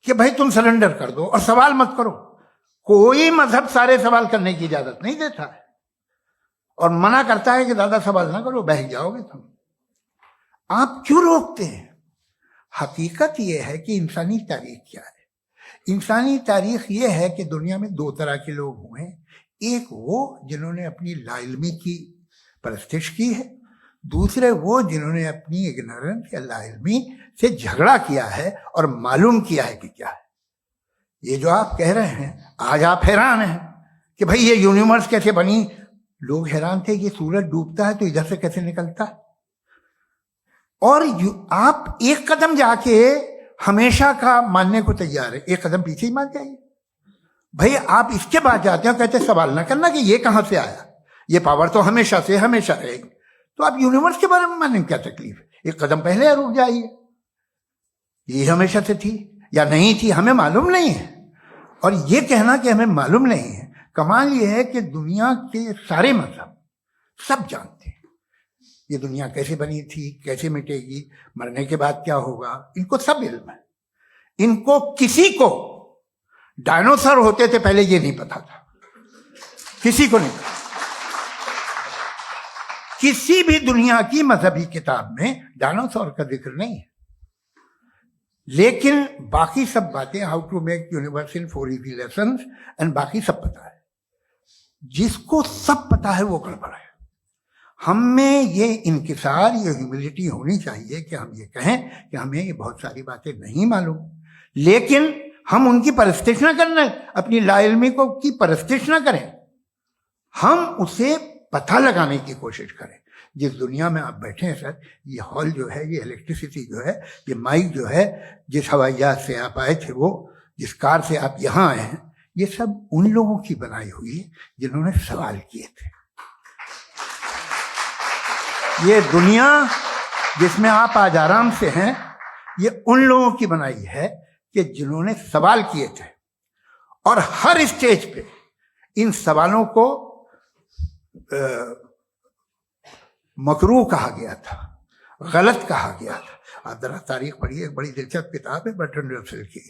कि भाई तुम सरेंडर कर दो और सवाल मत करो? कोई मजहब सारे सवाल करने की इजाजत नहीं देता है और मना करता है कि ज्यादा सवाल ना करो, बह जाओगे तुम। आप क्यों रोकते हैं? हकीकत यह है कि इंसानी तारीख क्या है। इंसानी तारीख यह है कि दुनिया में 2 तरह के लोग हुए। एक वो जिन्होंने अपनी लाइल्मी की परस्तिश की है, दूसरे वो जिन्होंने अपनी इग्नोरेंस या लाइल्मी से झगड़ा किया है और मालूम किया है कि क्या है। ये जो आप कह रहे हैं, आज आप हैरान हैं कि भाई ये यूनिवर्स कैसे बनी। लोग हैरान थे कि सूरज डूबता है तो इधर से कैसे निकलता है। और आप एक कदम जाके हमेशा का मानने को तैयार है, एक कदम पीछे ही मान जाइए। भाई आप इसके बाद जाते हो, कहते सवाल ना करना कि ये कहां से आया, ये पावर तो हमेशा से हमेशा रहेगी। तो आप यूनिवर्स के बारे में मानने में क्या तकलीफ है? एक कदम पहले रुक जाइए। ये हमेशा से थी या नहीं थी हमें मालूम नहीं है। और ये कहना कि हमें मालूम नहीं है, कमाल ये है कि दुनिया के सारे मजहब सब जानते हैं ये दुनिया कैसे बनी थी, कैसे मिटेगी, मरने के बाद क्या होगा, इनको सब इल्म है। इनको किसी को डायनासोर होते थे पहले ये नहीं पता था, किसी को नहीं पता। किसी भी दुनिया की मजहबी किताब में डायनासोर का जिक्र नहीं है। लेकिन बाकी सब बातें, how to make universe in 4 easy lessons and बाकी सब पता है। जिसको सब पता है वो गड़बड़ है। हम में ये इंकिसार, ये ह्यूमिलिटी होनी चाहिए कि हम ये कहें कि हमें ये बहुत सारी बातें नहीं मालूम, लेकिन हम उनकी परस्तिश ना करना, अपनी लाइल्मी को की परस्तिश ना करें, हम उसे पता लगाने की कोशिश करें। जिस दुनिया में आप बैठे हैं सर, ये हॉल जो है, ये इलेक्ट्रिसिटी जो है, ये माइक जो है, जिस हवाई जहाज से आप आए थे, वो जिस कार से आप यहाँ आए हैं, ये सब उन लोगों की बनाई हुई है जिन्होंने सवाल किए थे। ये दुनिया जिसमें आप आज आराम से हैं, ये उन लोगों की बनाई है कि जिन्होंने सवाल किए थे, और हर स्टेज पे इन सवालों को मकरूह कहा गया था, गलत कहा गया था। आप जरा तारीख पढ़िए, एक बड़ी दिलचस्प किताब है बर्ट्रैंड रसेल की,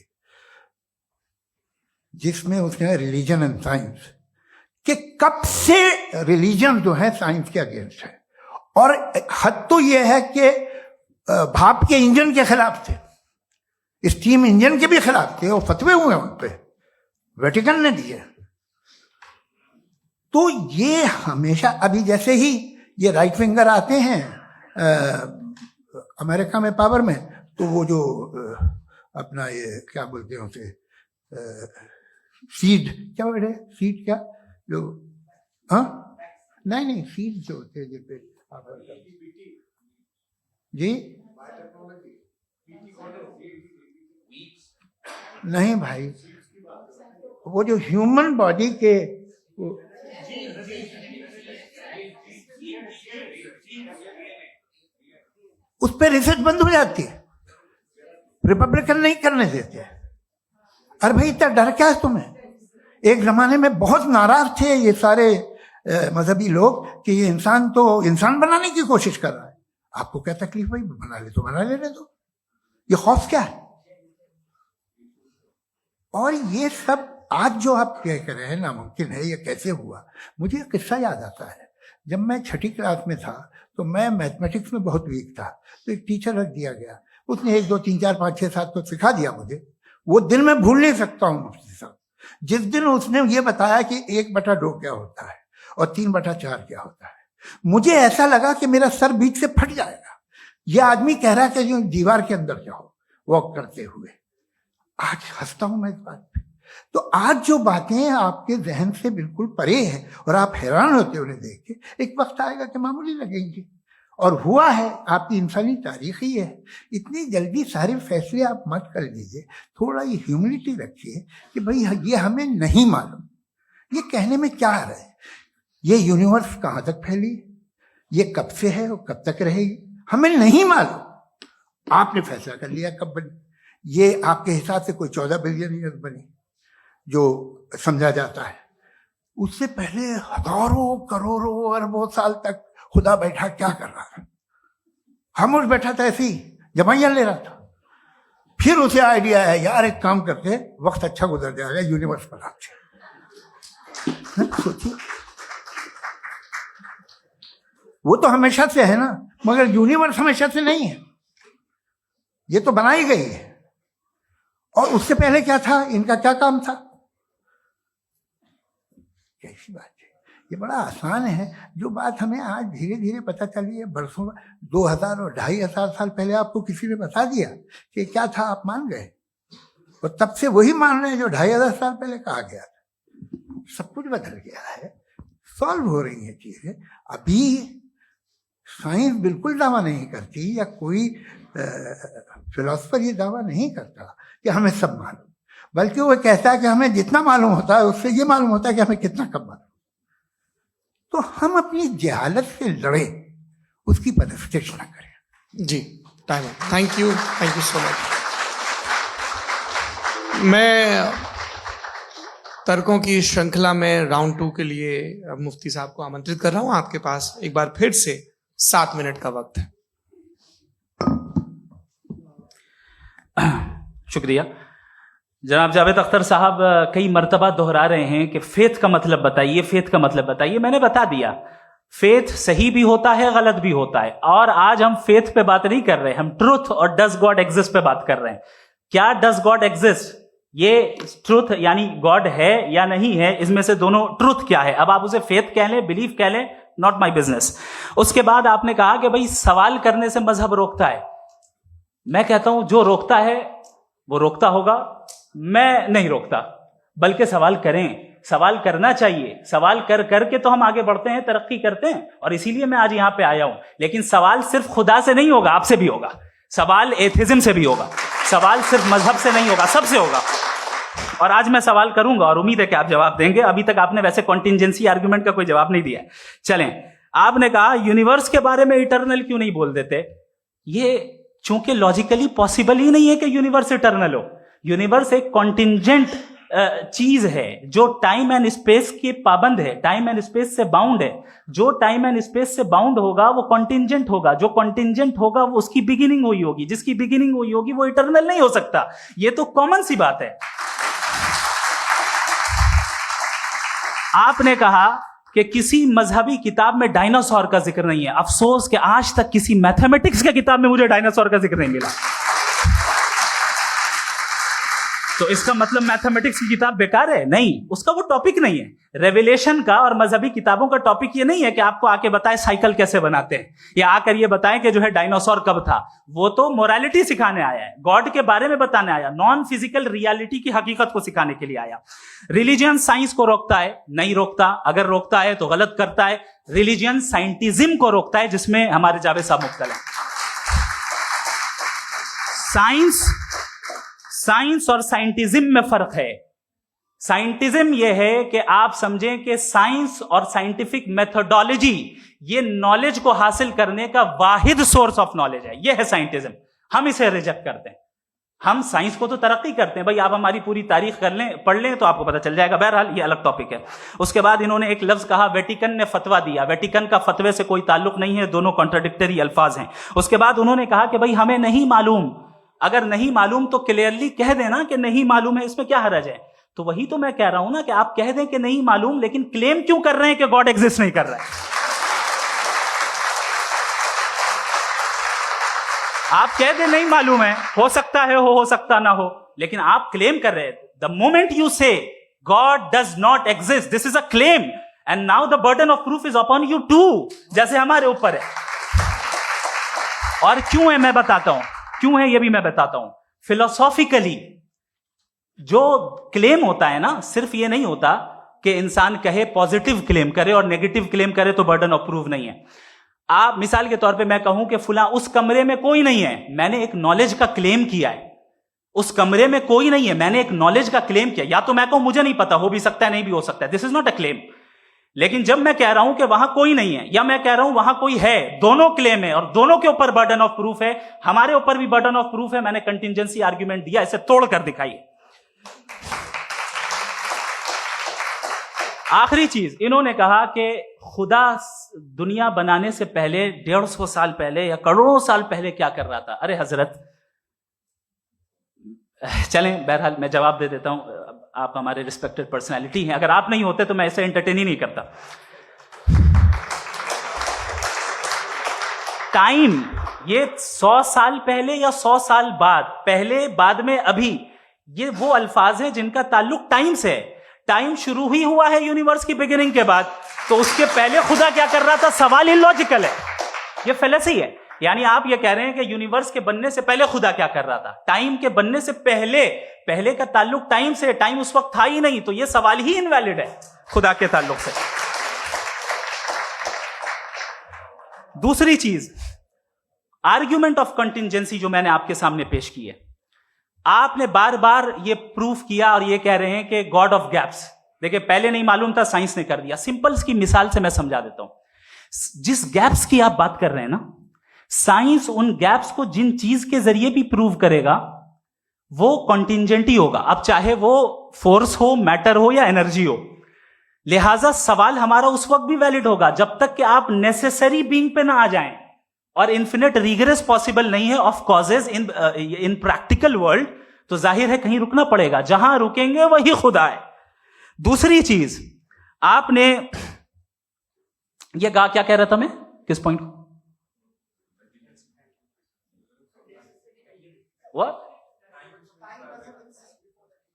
जिसमें उसने रिलीजन एंड साइंस कि कब से रिलीजन जो है साइंस के अगेंस्ट है, और हद तो यह है कि भाप के इंजन के खिलाफ थे, स्टीम इंजन के भी खिलाफ थे, और फतवे हुए उन पे, वेटिकन ने दिए। तो ये हमेशा, अभी जैसे ही ये राइट विंगर आते हैं अमेरिका में पावर में, तो वो जो अपना ये क्या बोलते हैं उसे, सीड, क्या वर्ड है, सीड क्या जो, हाँ नहीं सीड जो होते हैं जिसपे जी, नहीं भाई, वो जो ह्यूमन बॉडी के उस पर रिसर्च बंद हो जाती है, रिपब्लिकन नहीं करने देते। अरे भाई इतना डर क्या है तुम्हें? एक जमाने में बहुत नाराज थे ये सारे मजहबी लोग कि ये इंसान तो इंसान बनाने की कोशिश कर रहा है। आपको क्या तकलीफ भाई, बना ले तो बना लेने दो, ये खौफ क्या है? और ये सब आज जो आप कह रहे हैं नामुमकिन है, ये कैसे हुआ? मुझे एक किस्सा याद आता है। जब मैं छठी क्लास में था तो मैं मैथमेटिक्स में बहुत वीक था, तो एक टीचर रख दिया गया, उसने 1 2 3 4 5 6 7 तो सिखा दिया मुझे। वो दिन मैं भूल नहीं सकता हूँ मुफ्ती साहब, जिस दिन उसने ये बताया कि 1/2 क्या होता है और 3/4 क्या होता है, मुझे ऐसा लगा कि मेरा सर बीच से फट जाएगा। ये आदमी कह रहा है कि जो दीवार के अंदर जाओ वॉक करते हुए। आज हंसता हूं मैं इस बात पे। तो आज जो बातें आपके जहन से बिल्कुल परे हैं और आप हैरान होते हो उन्हें देख के, एक वक्त आएगा कि मामूली लगेंगी। और हुआ है, आपकी इंसानी तारीख ही है। इतनी जल्दी सारे फैसले आप मत कर लीजिए, थोड़ा ये ह्यूमिलिटी रखिए कि भाई ये हमें नहीं मालूम। ये कहने में क्या आ रहा है? ये यूनिवर्स कहाँ तक फैली, ये कब से है और कब तक रहेगी, हमें नहीं मालूम। आपने फैसला कर लिया कब बनी। ये आपके हिसाब से कोई 14 बिलियन ईयर बनी जो समझा जाता है। उससे पहले हजारों करोड़ों अरबों साल तक खुदा बैठा क्या कर रहा था? खामोश बैठा था, ऐसी जमाइयां ले रहा था। फिर उसे आइडिया है, यार एक काम करते, वक्त अच्छा गुजर जाएगा, यूनिवर्स बनाते। सोचिए, वो तो हमेशा से है ना, मगर यूनिवर्स हमेशा से नहीं है, ये तो बनाई गई है। और उससे पहले क्या था, इनका क्या काम था? कैसी बात है, ये बड़ा आसान है। जो बात हमें आज धीरे धीरे पता चली है, बरसों 2000 और 2500 साल पहले आपको किसी ने बता दिया कि क्या था, आप मान गए, और तब से वही मान रहे हैं जो 2500 साल पहले कहा गया था। सब कुछ बदल गया है, सॉल्व हो रही है चीजें। अभी साइंस बिल्कुल दावा नहीं करती, या कोई फिलोसफर ये दावा नहीं करता कि हमें सब मालूम, बल्कि वो कहता है कि हमें जितना मालूम होता है उससे ये मालूम होता है कि हमें कितना कम मालूम। तो हम अपनी जहालत से लड़े, उसकी परस्तिश ना करें। जी, time, thank you so much. मैं तर्कों की श्रृंखला में राउंड 2 के लिए मुफ्ती साहब को आमंत्रित कर रहा हूं। आपके पास एक बार फिर से 7 मिनट का वक्त है। शुक्रिया। जनाब जावेद अख्तर साहब कई मर्तबा दोहरा रहे हैं कि फेथ का मतलब बताइए, फेथ का मतलब बताइए। मैंने बता दिया, फेथ सही भी होता है, गलत भी होता है। और आज हम फेथ पे बात नहीं कर रहे, हम ट्रुथ और डज गॉड एग्जिस्ट पे बात कर रहे हैं। क्या डज गॉड एग्जिस्ट? ये ट्रुथ यानी गॉड है या नहीं है, इसमें से दोनों ट्रुथ क्या है। अब आप उसे फेथ कह लें, बिलीफ कह लें, नॉट माई बिजनेस। उसके बाद आपने कहा कि भाई सवाल करने से मजहब रोकता है। मैं कहता हूं जो रोकता है वो रोकता होगा, मैं नहीं रोकता, बल्कि सवाल करें, सवाल करना चाहिए। सवाल कर करके तो हम आगे बढ़ते हैं, तरक्की करते हैं, और इसीलिए मैं आज यहां पे आया हूं। लेकिन सवाल सिर्फ खुदा से नहीं होगा, आपसे भी होगा। सवाल एथिज्म से भी होगा, सवाल सिर्फ मजहब से नहीं होगा, सबसे होगा। और आज मैं सवाल करूंगा और उम्मीद है कि आप जवाब देंगे। अभी तक आपने वैसे कॉन्टिंजेंसी आर्गुमेंट का कोई जवाब नहीं दिया। चलें, आपने कहा यूनिवर्स के बारे में इटर्नल क्यों नहीं बोल देते। ये चूंकि लॉजिकली पॉसिबल ही नहीं है कि यूनिवर्स इटर्नल हो। यूनिवर्स एक कॉन्टिंजेंट चीज है जो टाइम एंड स्पेस के पाबंद है, टाइम एंड स्पेस से बाउंड है। जो टाइम एंड स्पेस से बाउंड होगा वो कॉन्टिंजेंट होगा, जो कॉन्टिंजेंट होगा वो उसकी बिगिनिंग हुई होगी, जिसकी बिगिनिंग हुई होगी वो इटर्नल नहीं हो सकता। ये तो कॉमन सी बात है। आपने कहा कि किसी मजहबी किताब में डायनासोर का जिक्र नहीं है। अफसोस कि आज तक किसी मैथमेटिक्स की किताब में मुझे डायनासोर का जिक्र नहीं मिला। तो इसका मतलब मैथमेटिक्स की किताब बेकार है? नहीं, उसका वो टॉपिक नहीं है। रेवलेशन का और मजहबी किताबों का टॉपिक ये नहीं है कि आपको आके बताए साइकिल कैसे बनाते हैं, या आकर ये बताएं कि जो है डायनासोर कब था। वो तो मोरालिटी सिखाने आया है, गॉड के बारे में बताने आया, नॉन फिजिकल रियलिटी की हकीकत को सिखाने के लिए आया। रिलीजियन साइंस को रोकता है? नहीं रोकता। अगर रोकता है तो गलत करता है। रिलीजियन साइंटिज्म को रोकता है, जिसमें हमारे जावेद साहब मुब्तला है। साइंस और साइंटिज्म में फर्क है। साइंटिज्म यह है कि आप समझें कि साइंस और साइंटिफिक मेथोडोलॉजी ये नॉलेज को हासिल करने का वाहिद सोर्स ऑफ नॉलेज है। यह है साइंटिज्म। हम इसे रिजेक्ट करते हैं। हम साइंस को तो तरक्की करते हैं। भाई आप हमारी पूरी तारीख कर लें, पढ़ लें तो आपको पता चल जाएगा। बहरहाल ये अलग टॉपिक है। उसके बाद इन्होंने एक लफ्ज कहा, वेटिकन ने फतवा दिया। वेटिकन का फतवे से कोई ताल्लुक नहीं है, दोनों कॉन्ट्राडिक्टरी अल्फाज हैं। उसके बाद उन्होंने कहा कि भाई हमें नहीं मालूम। अगर नहीं मालूम तो क्लियरली कह देना कि नहीं मालूम है, इसमें क्या हर्ज है। तो वही तो मैं कह रहा हूं ना कि आप कह दें कि नहीं मालूम, लेकिन क्लेम क्यों कर रहे हैं कि गॉड एग्जिस्ट नहीं कर रहा है। आप कह दें नहीं मालूम है, हो सकता है हो सकता ना हो, लेकिन आप क्लेम कर रहे हैं। The moment you say God does not exist, this is a claim, and now the burden of proof is upon you too, जैसे हमारे ऊपर है। और क्यों है मैं बताता हूं, क्यों है ये भी मैं बताता हूं। फिलोसॉफिकली जो क्लेम होता है ना, सिर्फ ये नहीं होता कि इंसान कहे पॉजिटिव क्लेम करे और नेगेटिव क्लेम करे तो बर्डन ऑफ प्रूफ नहीं है। आप मिसाल के तौर पे मैं कहूं कि फुला उस कमरे में कोई नहीं है, मैंने एक नॉलेज का क्लेम किया है। उस कमरे में कोई नहीं है, मैंने एक नॉलेज का क्लेम किया। या तो मैं कहूं मुझे नहीं पता, हो भी सकता है नहीं भी हो सकता है, this is not a claim. लेकिन जब मैं कह रहा हूं कि वहां कोई नहीं है, या मैं कह रहा हूं वहां कोई है, दोनों क्लेम है और दोनों के ऊपर बर्डन ऑफ प्रूफ है। हमारे ऊपर भी बर्डन ऑफ प्रूफ है। मैंने कंटिंजेंसी आर्ग्यूमेंट दिया, इसे तोड़कर दिखाइए। आखिरी चीज, इन्होंने कहा कि खुदा दुनिया बनाने से पहले 150 साल पहले या करोड़ों साल पहले क्या कर रहा था। अरे हजरत, चलें बहरहाल मैं जवाब दे देता हूं। आप हमारे रिस्पेक्टेड पर्सनैलिटी हैं, अगर आप नहीं होते तो मैं ऐसे एंटरटेन ही नहीं करता। टाइम ये 100 साल पहले या 100 साल बाद, पहले बाद में अभी, ये वो अल्फाज हैं जिनका ताल्लुक टाइम से है। टाइम शुरू ही हुआ है यूनिवर्स की बिगिनिंग के बाद, तो उसके पहले खुदा क्या कर रहा था? सवाल इलॉजिकल है, ये फेलेसी है। यानी आप ये कह रहे हैं कि यूनिवर्स के बनने से पहले खुदा क्या कर रहा था? टाइम के बनने से पहले, पहले का ताल्लुक टाइम से, टाइम उस वक्त था ही नहीं, तो ये सवाल ही इनवैलिड है खुदा के ताल्लुक से। दूसरी चीज, आर्ग्यूमेंट ऑफ कंटिंजेंसी जो मैंने आपके सामने पेश की है, आपने बार बार ये प्रूफ किया और ये कह रहे हैं कि गॉड ऑफ गैप्स। देखिए पहले नहीं मालूम था, साइंस ने कर दिया। सिंपल्स की मिसाल से मैं समझा देता हूं। जिस गैप्स की आप बात कर रहे हैं ना, साइंस उन गैप्स को जिन चीज के जरिए भी प्रूव करेगा वो कॉन्टिंजेंट ही होगा। अब चाहे वो फोर्स हो, मैटर हो या एनर्जी हो। लिहाजा सवाल हमारा उस वक्त भी वैलिड होगा जब तक कि आप नेसेसरी बीइंग पे ना आ जाएं। और इन्फिनिट रिग्रेस पॉसिबल नहीं है of causes in practical world, तो जाहिर है कहीं रुकना पड़ेगा, जहां रुकेंगे वही खुदा है। दूसरी चीज, आपने ये क्या कह रहा था मैं, किस पॉइंट को?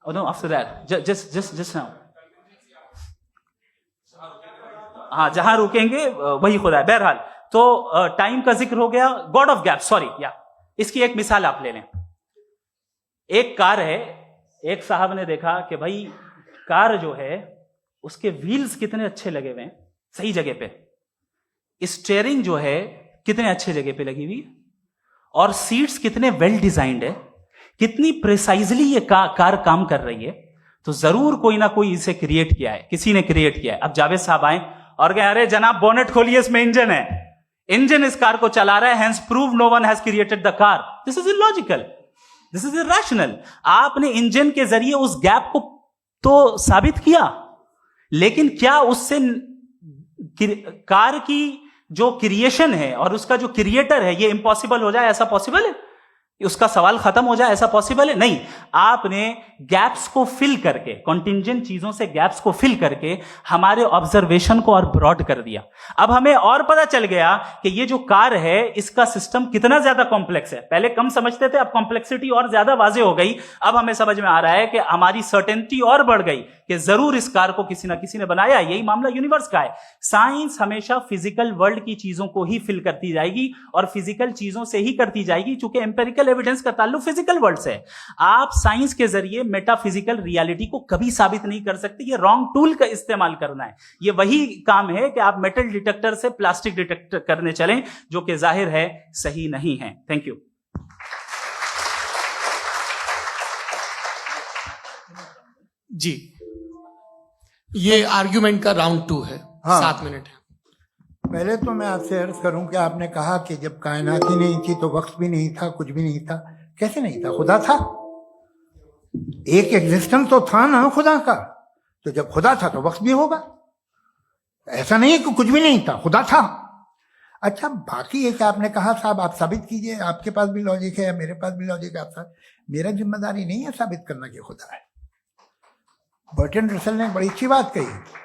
Oh no, after that, just now. हाँ, जहां रुकेंगे वही खुदा है। बहरहाल, तो टाइम का जिक्र हो गया। गॉड ऑफ गैप, सॉरी, या इसकी एक मिसाल आप ले लें। एक कार है, एक साहब ने देखा कि भाई कार जो है उसके व्हील्स कितने अच्छे लगे हुए हैं, सही जगह पे, स्टीयरिंग जो है कितने अच्छे जगह पे लगी हुई, और सीट्स कितने वेल डिजाइंड है, कितनी प्रिसाइजली ये कार काम कर रही है। तो जरूर कोई ना कोई इसे क्रिएट किया है, किसी ने क्रिएट किया है। अब जावेद साहब आए और कहे अरे जनाब बोनेट खोलिए, इसमें इंजन है, इंजन इस कार को चला रहा है, hence prove no one has created the car. This is illogical, this is irrational. आपने इंजन के जरिए उस गैप को तो साबित किया, लेकिन क्या उससे कार की जो क्रिएशन है और उसका जो क्रिएटर है ये इम्पॉसिबल हो जाए? ऐसा पॉसिबल है? उसका सवाल खत्म हो जाए, ऐसा पॉसिबल है? नहीं। आपने गैप्स को फिल करके, कॉन्टिंजेंट चीजों से गैप्स को फिल करके हमारे ऑब्जर्वेशन को और ब्रॉड कर दिया। अब हमें और पता चल गया कि ये जो कार है इसका सिस्टम कितना ज्यादा कॉम्प्लेक्स है। पहले कम समझते थे, अब कॉम्प्लेक्सिटी और ज्यादा वाजे हो गई। अब हमें समझ में आ रहा है कि हमारी सर्टेनिटी और बढ़ गई कि जरूर इस कार को किसी ना किसी ने बनाया। यही मामला यूनिवर्स का है। साइंस हमेशा फिजिकल वर्ल्ड की चीजों को ही फिल करती जाएगी और फिजिकल चीजों से ही करती जाएगी, चूंकि एम्पेरिकल एविडेंस का ताल्लुक फिजिकल वर्ल्ड से है। आप साइंस के जरिए मेटाफिजिकल रियलिटी को कभी साबित नहीं कर सकते। ये रॉन्ग टूल का इस्तेमाल करना है। ये वही काम है कि आप मेटल डिटेक्टर से प्लास्टिक डिटेक्टर करने चलें, जो कि जाहिर है सही नहीं है। Thank you. जी, ये आर्ग्यूमेंट का राउंड 2 है। हाँ। 7 मिनट है। पहले तो मैं आपसे अर्ज करूं कि आपने कहा कि जब कायनात ही नहीं थी तो वक्त भी नहीं था, कुछ भी नहीं था। कैसे नहीं था? खुदा था। एक एग्जिस्टेंस तो था ना खुदा का। तो जब खुदा था तो वक्त भी होगा। ऐसा नहीं है कि कुछ भी नहीं था, खुदा था। अच्छा, बाकी ये कि आपने कहा साहब आप साबित कीजिए, आपके पास भी लॉजिक है, मेरे पास भी लॉजिक है। आप मेरा जिम्मेदारी नहीं है साबित करना कि खुदा है। बर्टन रसल ने बड़ी अच्छी बात कही।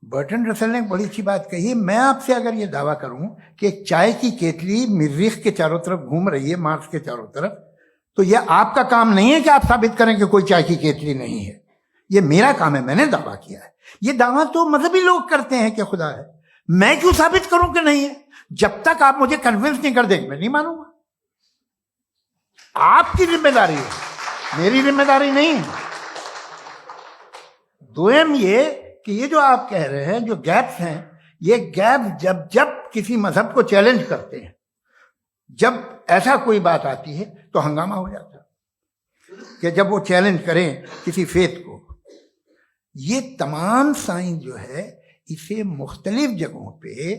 बर्टन रसल ने बड़ी अच्छी बात कही। मैं आपसे अगर ये दावा करूं कि एक चाय की केतली मरीख के चारों तरफ घूम रही है, मार्स के चारों तरफ, तो यह आपका काम नहीं है कि आप साबित करें कि कोई चाय की केतली नहीं है। ये मेरा काम है, मैंने दावा किया है। ये दावा तो मजहबी लोग करते हैं कि खुदा है। मैं क्यों साबित करूं कि नहीं है? जब तक आप मुझे कन्विंस नहीं कर देंगे मैं नहीं मानूंगा। आपकी जिम्मेदारी है, मेरी जिम्मेदारी नहीं है। दोयम ये कि ये जो आप कह रहे हैं, जो गैप्स हैं, ये गैप जब जब किसी मजहब को चैलेंज करते हैं, जब ऐसा कोई बात आती है तो हंगामा हो जाता है कि जब वो चैलेंज करें किसी फेथ को। ये तमाम साइंस जो है इसे मुख्तलिफ जगहों पे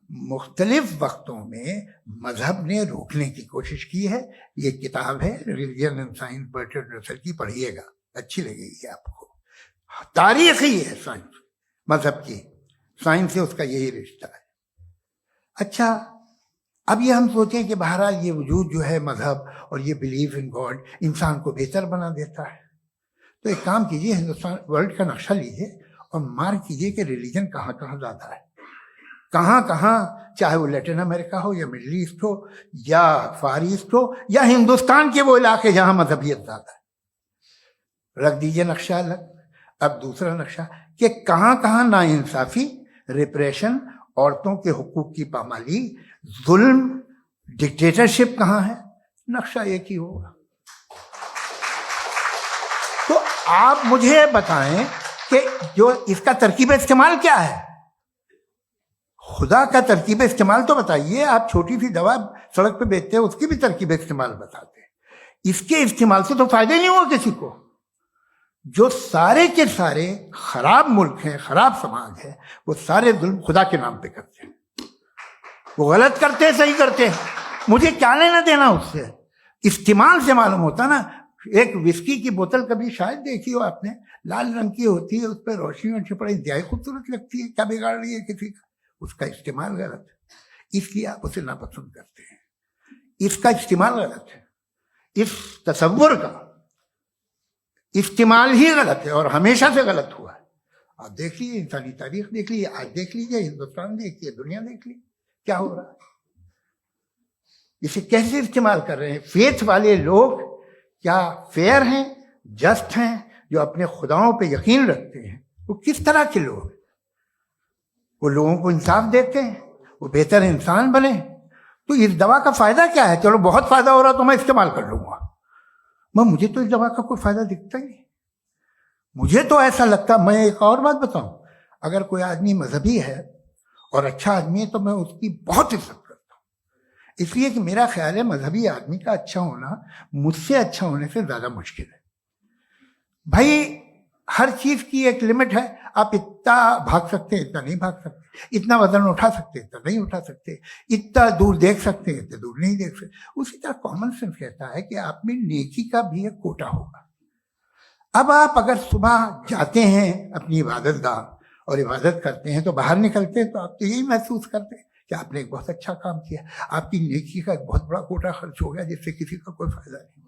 मुख्तलिफ वक्तों में मजहब ने रोकने की कोशिश की है। ये किताब है religion and science, Burton Russell की, पढ़िएगा, अच्छी लगेगी आपको। तारीख ही है साइंस, मजहब की साइंस से उसका यही रिश्ता है। अच्छा, अब ये हम सोचें कि बहरहाल ये वजूद जो है मजहब और ये बिलीव इन गॉड इंसान को बेहतर बना देता है। तो एक काम कीजिए, हिंदुस्तान वर्ल्ड का नक्शा लीजिए और मार्क कीजिए कि रिलीजन कहाँ कहाँ ज्यादा है, कहाँ कहाँ, चाहे वो लैटिन अमेरिका हो या मिडिल ईस्ट हो या फार ईस्ट हो या हिंदुस्तान के वो इलाके जहां मजहबियत ज्यादा है। रख दीजिए नक्शा अलग। अब दूसरा नक्शा कि कहां कहां नाइंसाफी, रिप्रेशन, औरतों के हुकूक की पामाली, जुल्म, डिक्टेटरशिप कहां है। नक्शा एक ही होगा। तो आप मुझे बताएं कि जो इसका तरकीब इस्तेमाल क्या है। खुदा का तरकीब इस्तेमाल तो बताइए। आप छोटी सी दवा सड़क पे बेचते हैं, उसकी भी तरकीब इस्तेमाल बताते हैं। इसके इस्तेमाल से तो फायदे नहीं हुआ किसी को। जो सारे के सारे खराब मुल्क हैं, खराब समाज है, वो सारे जुल्म खुदा के नाम पे करते हैं। वो गलत करते हैं, सही करते हैं, मुझे क्या लेना देना उससे। इस्तेमाल से मालूम होता ना। एक विस्की की बोतल कभी शायद देखी हो आपने, लाल रंग की होती है, उस पर रोशनी और छिपड़ी इंतहाई खूबसूरत लगती है। क्या बिगाड़ रही है किसी का? उसका इस्तेमाल गलत है, इसलिए आप उसे नापसंद करते हैं। इसका इस्तेमाल गलत है, इस तसव्वुर का इस्तेमाल ही गलत है और हमेशा से गलत हुआ है। आप देख लीजिए, इंसानी तारीख देख लीजिए, आज देख लीजिए, हिंदुस्तान देखिए, दुनिया देख लीजिए, क्या हो रहा है। इसे कैसे इस्तेमाल कर रहे हैं फेथ वाले लोग? क्या फेयर हैं जस्ट हैं, जो अपने खुदाओं पे यकीन रखते हैं, वो किस तरह के लोग हैं? वो लोगों को इंसाफ देते हैं, वो बेहतर इंसान बने। तो इस दवा का फायदा क्या है? चलो बहुत फायदा हो रहा तो मैं इस्तेमाल कर लूंगा, मुझे तो इस दवा का कोई फायदा दिखता ही नहीं। मुझे तो ऐसा लगता, मैं एक और बात बताऊं, अगर कोई आदमी मजहबी है और अच्छा आदमी है तो मैं उसकी बहुत इज्जत करता हूं, इसलिए कि मेरा ख्याल है मजहबी आदमी का अच्छा होना मुझसे अच्छा होने से ज्यादा मुश्किल है। भाई हर चीज की एक लिमिट है, आप इतना भाग सकते हैं, इतना नहीं भाग सकते, इतना वजन उठा सकते, इतना नहीं उठा सकते, इतना दूर देख सकते हैं, इतना दूर नहीं देख सकते। उसी तरह कॉमन सेंस कहता है कि आप में नेकी का भी एक कोटा होगा। अब आप अगर सुबह जाते हैं अपनी इबादत गाह और इबादत करते हैं, तो बाहर निकलते हैं तो आप तो यही महसूस करते हैं कि आपने एक बहुत अच्छा काम किया, आपकी नेकी का एक बहुत बड़ा कोटा खर्च हो गया जिससे किसी का कोई फायदा नहीं।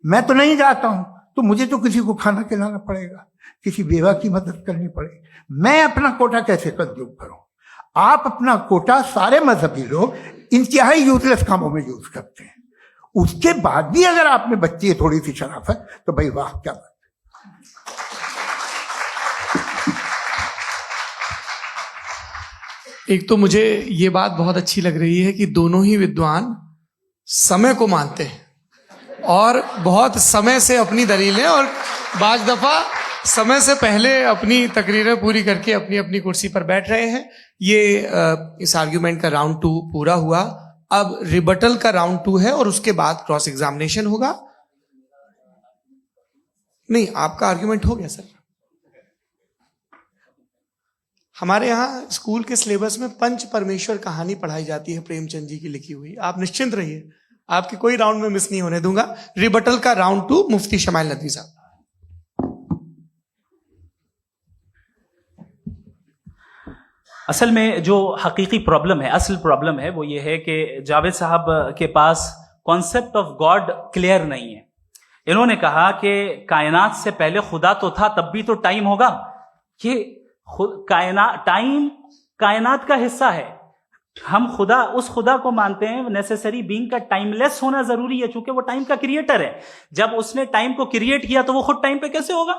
मैं तो नहीं जाता हूं तो मुझे तो किसी को खाना खिलाना पड़ेगा, किसी बेवा की मदद करनी पड़ेगी। मैं अपना कोटा कैसे कंज्यूम करूं? आप अपना कोटा, सारे मजहबी लोग इंतहाई यूजलेस कामों में यूज करते हैं। उसके बाद भी अगर आप में बच्ची है थोड़ी सी शराफत, तो भाई वाह क्या बात। एक तो मुझे ये बात बहुत अच्छी लग रही है कि दोनों ही विद्वान समय को मानते हैं और बहुत समय से अपनी दलीलें और बाज दफा समय से पहले अपनी तकरीरें पूरी करके अपनी अपनी कुर्सी पर बैठ रहे हैं। ये इस आर्ग्यूमेंट का राउंड 2 पूरा हुआ। अब रिबटल का राउंड 2 है और उसके बाद क्रॉस एग्जामिनेशन होगा। नहीं, आपका आर्ग्यूमेंट हो गया सर। हमारे यहाँ स्कूल के सिलेबस में पंच परमेश्वर कहानी पढ़ाई जाती है, प्रेमचंद जी की लिखी हुई। आप निश्चिंत रहिए, आपके कोई राउंड में मिस नहीं होने दूंगा। रिबटल का राउंड 2 मुफ्ती शमाइल नदवी साहब। असल में जो हकीकी प्रॉब्लम है, असल प्रॉब्लम है, वो ये है कि जावेद साहब के पास कॉन्सेप्ट ऑफ गॉड क्लियर नहीं है। इन्होंने कहा कि कायनात से पहले खुदा तो था, तब भी तो टाइम होगा। ये टाइम कायनात का हिस्सा है। हम खुदा, उस खुदा को मानते हैं, नेसेसरी बीइंग का टाइमलेस होना जरूरी है, चूंकि वो टाइम का क्रिएटर है। जब उसने टाइम को क्रिएट किया तो वो खुद टाइम पे कैसे होगा?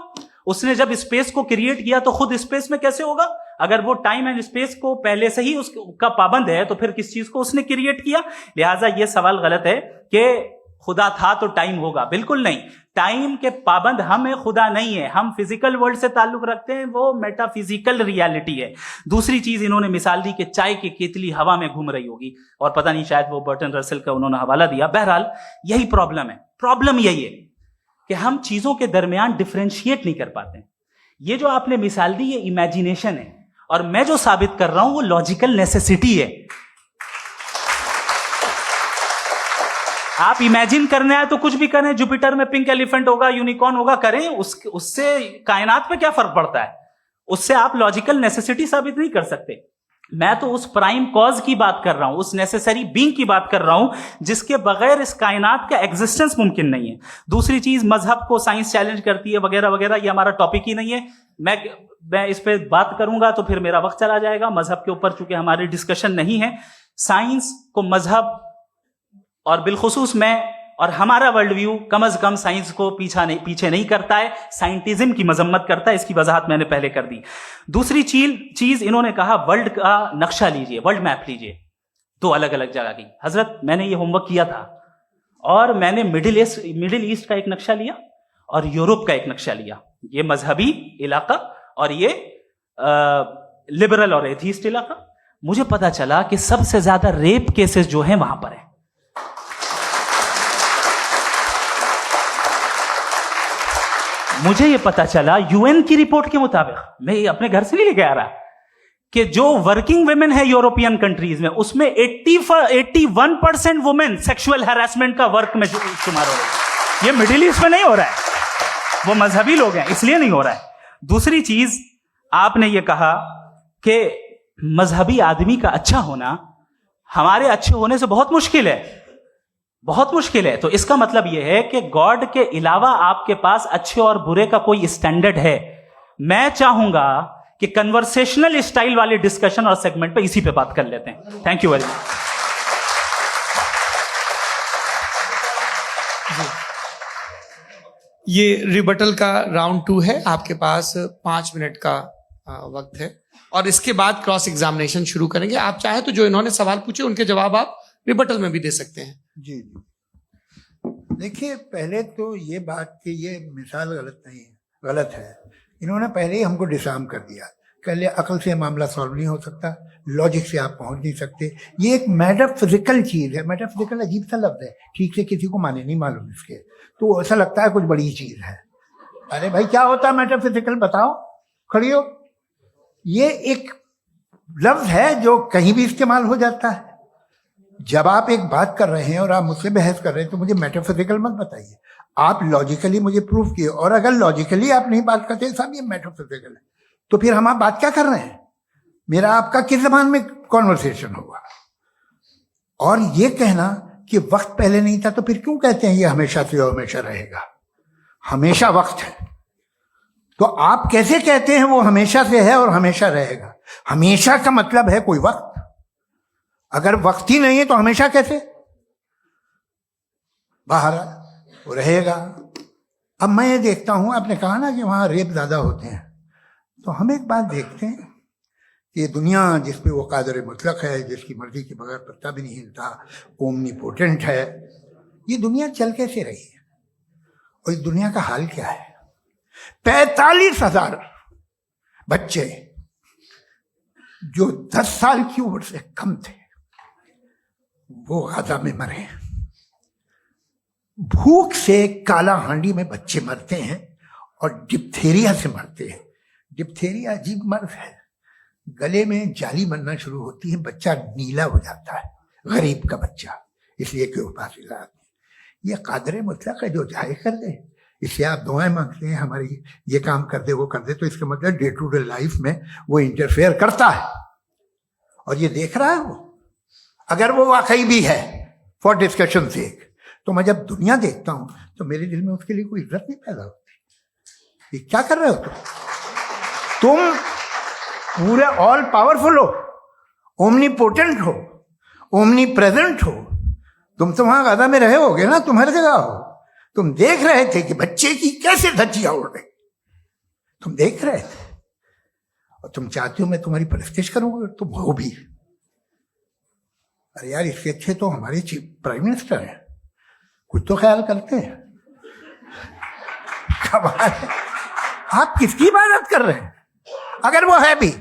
उसने जब स्पेस को क्रिएट किया तो खुद स्पेस में कैसे होगा? अगर वो टाइम एंड स्पेस को पहले से ही उसका पाबंद है तो फिर किस चीज को उसने क्रिएट किया? लिहाजा ये सवाल गलत है कि खुदा था तो टाइम होगा। बिल्कुल नहीं, टाइम के पाबंद हम है, खुदा नहीं है। हम फिजिकल वर्ल्ड से ताल्लुक रखते हैं, वो मेटाफिजिकल रियलिटी है। दूसरी चीज इन्होंने मिसाल दी कि चाय की केतली हवा में घूम रही होगी, और पता नहीं शायद वो बर्टन रसल का उन्होंने हवाला दिया। बहरहाल यही प्रॉब्लम है। प्रॉब्लम यही है कि हम चीजों के दरमियान डिफरेंशिएट नहीं कर पाते। ये जो आपने मिसाल दी ये इमेजिनेशन है, और मैं जो साबित कर रहा हूं वो लॉजिकल नेसेसिटी है। आप इमेजिन करने आए तो कुछ भी करें, जुपिटर में पिंक एलिफेंट होगा, यूनिकॉर्न होगा, करें, उससे कायनात पे क्या फर्क पड़ता है? उससे आप लॉजिकल नेसेसिटी साबित नहीं कर सकते। मैं तो उस प्राइम कॉज की बात कर रहा हूं, उस नेसेसरी बीइंग की बात कर रहा हूं जिसके बगैर इस कायनात का एग्जिस्टेंस मुमकिन नहीं है। दूसरी चीज, मजहब को साइंस चैलेंज करती है वगैरह वगैरह, ये हमारा टॉपिक ही नहीं है। मैं इस पे बात करूंगा तो फिर मेरा वक्त चला जाएगा। मजहब के ऊपर चूंकि हमारी डिस्कशन नहीं है, साइंस को मजहब और बिलखुसूस मैं और हमारा वर्ल्ड व्यू कम से कम साइंस को पीछे नहीं करता है, साइंटिज्म की मजम्मत करता है। इसकी वजाहत मैंने पहले कर दी। दूसरी चीज इन्होंने कहा वर्ल्ड का नक्शा लीजिए, वर्ल्ड मैप लीजिए, 2 अलग अलग जगह की। हजरत मैंने ये होमवर्क किया था और मैंने मिडिल ईस्ट का एक नक्शा लिया और यूरोप का एक नक्शा लिया। ये मजहबी इलाका और ये लिबरल और एथीस्ट इलाका। मुझे पता चला कि सबसे ज्यादा रेप केसेस जो हैं वहां पर है। मुझे ये पता चला यूएन की रिपोर्ट के मुताबिक, मैं ये अपने घर से नहीं लेके आ रहा, कि जो वर्किंग वुमेन है यूरोपियन कंट्रीज में, उसमें 81% वुमेन सेक्सुअल हैरेसमेंट का वर्क में शुमार हो रही है। ये मिडिल ईस्ट में नहीं हो रहा है, वो मजहबी लोग हैं इसलिए नहीं हो रहा है। दूसरी चीज, आपने ये कहा कि मजहबी आदमी का अच्छा होना हमारे अच्छे होने से बहुत मुश्किल है, बहुत मुश्किल है। तो इसका मतलब यह है कि गॉड के अलावा आपके पास अच्छे और बुरे का कोई स्टैंडर्ड है। मैं चाहूंगा कि कन्वर्सेशनल स्टाइल वाले डिस्कशन और सेगमेंट पे इसी पे बात कर लेते हैं। Thank you very much. ये रिबटल का राउंड 2 है। आपके पास 5 मिनट का वक्त है और इसके बाद क्रॉस एग्जामिनेशन शुरू करेंगे। आप चाहे तो जो इन्होंने सवाल पूछे उनके जवाब आप रिबटल में भी दे सकते हैं। जी जी, देखिए पहले तो ये बात कि ये मिसाल गलत नहीं है, गलत है। इन्होंने पहले ही हमको डिसार्म कर दिया। पहले अकल से मामला सॉल्व नहीं हो सकता, लॉजिक से आप पहुंच नहीं सकते। ये एक मेटाफिजिकल चीज है। मेटाफिजिकल अजीब सा लफ्ज है, ठीक से किसी को माने नहीं मालूम इसके, तो ऐसा लगता है कुछ बड़ी चीज है। अरे भाई क्या होता है मेटाफिजिकल, बताओ, खड़ी हो। ये एक लफ्ज है जो कहीं भी इस्तेमाल हो जाता है। जब आप एक बात कर रहे हैं और आप मुझसे बहस कर रहे हैं तो मुझे मेटाफिजिकल मत बताइए, आप लॉजिकली मुझे प्रूफ किए। और अगर लॉजिकली आप नहीं बात करते साहब ये मेटाफिजिकल है, तो फिर हम आप बात क्या कर रहे हैं? मेरा आपका किस जबान में कॉन्वर्सेशन होगा? और ये कहना कि वक्त पहले नहीं था, तो फिर क्यों कहते हैं ये हमेशा से और हमेशा रहेगा? हमेशा वक्त है, तो आप कैसे कहते हैं वो हमेशा से है और हमेशा रहेगा? हमेशा का मतलब है कोई वक्त, अगर वक्त ही नहीं है तो हमेशा कैसे? बाहर वो रहेगा। अब मैं ये देखता हूं, आपने कहा ना कि वहां रेप ज्यादा होते हैं, तो हम एक बात देखते हैं कि ये दुनिया जिसपे वो कादर मुतलक है, जिसकी मर्जी के बगैर पत्ता भी नहीं हिलता, ओमनीपोटेंट है, ये दुनिया चल कैसे रही है? और इस दुनिया का हाल क्या है? 45,000 बच्चे जो 10 साल की उम्र से कम थे वो गाजा में मरे। भूख से काला हांडी में बच्चे मरते हैं और डिप्थेरिया से मरते हैं। डिप्थेरिया अजीब मर्ज है, गले में जाली बनना शुरू होती है, बच्चा नीला हो जाता है, गरीब का बच्चा, इसलिए कि उपास इलाज। ये कादर मुतलक है जो चाहे कर दे। इससे आप दुआएं मांगते हैं हमारी ये काम कर दे वो कर दे, तो इसका मतलब डे टू डे लाइफ में वो इंटरफेयर करता है और ये देख रहा है वो। अगर वो वाकई भी है फॉर डिस्कशन सेक, तो मैं जब दुनिया देखता हूं तो मेरे दिल में उसके लिए कोई इज्जत नहीं पैदा होती। ये क्या कर रहे हो तुम पूरे ऑल पावरफुल हो, ओमनीपोटेंट हो, ओमनी प्रेजेंट हो। तुम तो वहां गाजा में रहे होगे ना, तुम हर जगह हो। तुम देख रहे थे कि बच्चे की कैसे धज्जियां उड़ रही, तुम देख रहे थे और तुम चाहते हो मैं तुम्हारी परस्तिश करूंगा, तुम हो भी। अरे यार, इससे अच्छे तो हमारे चीफ प्राइम मिनिस्टर हैं, कुछ तो ख्याल करते हैं। कमाल है, आप किसकी इबादत कर रहे हैं? अगर वो है भी,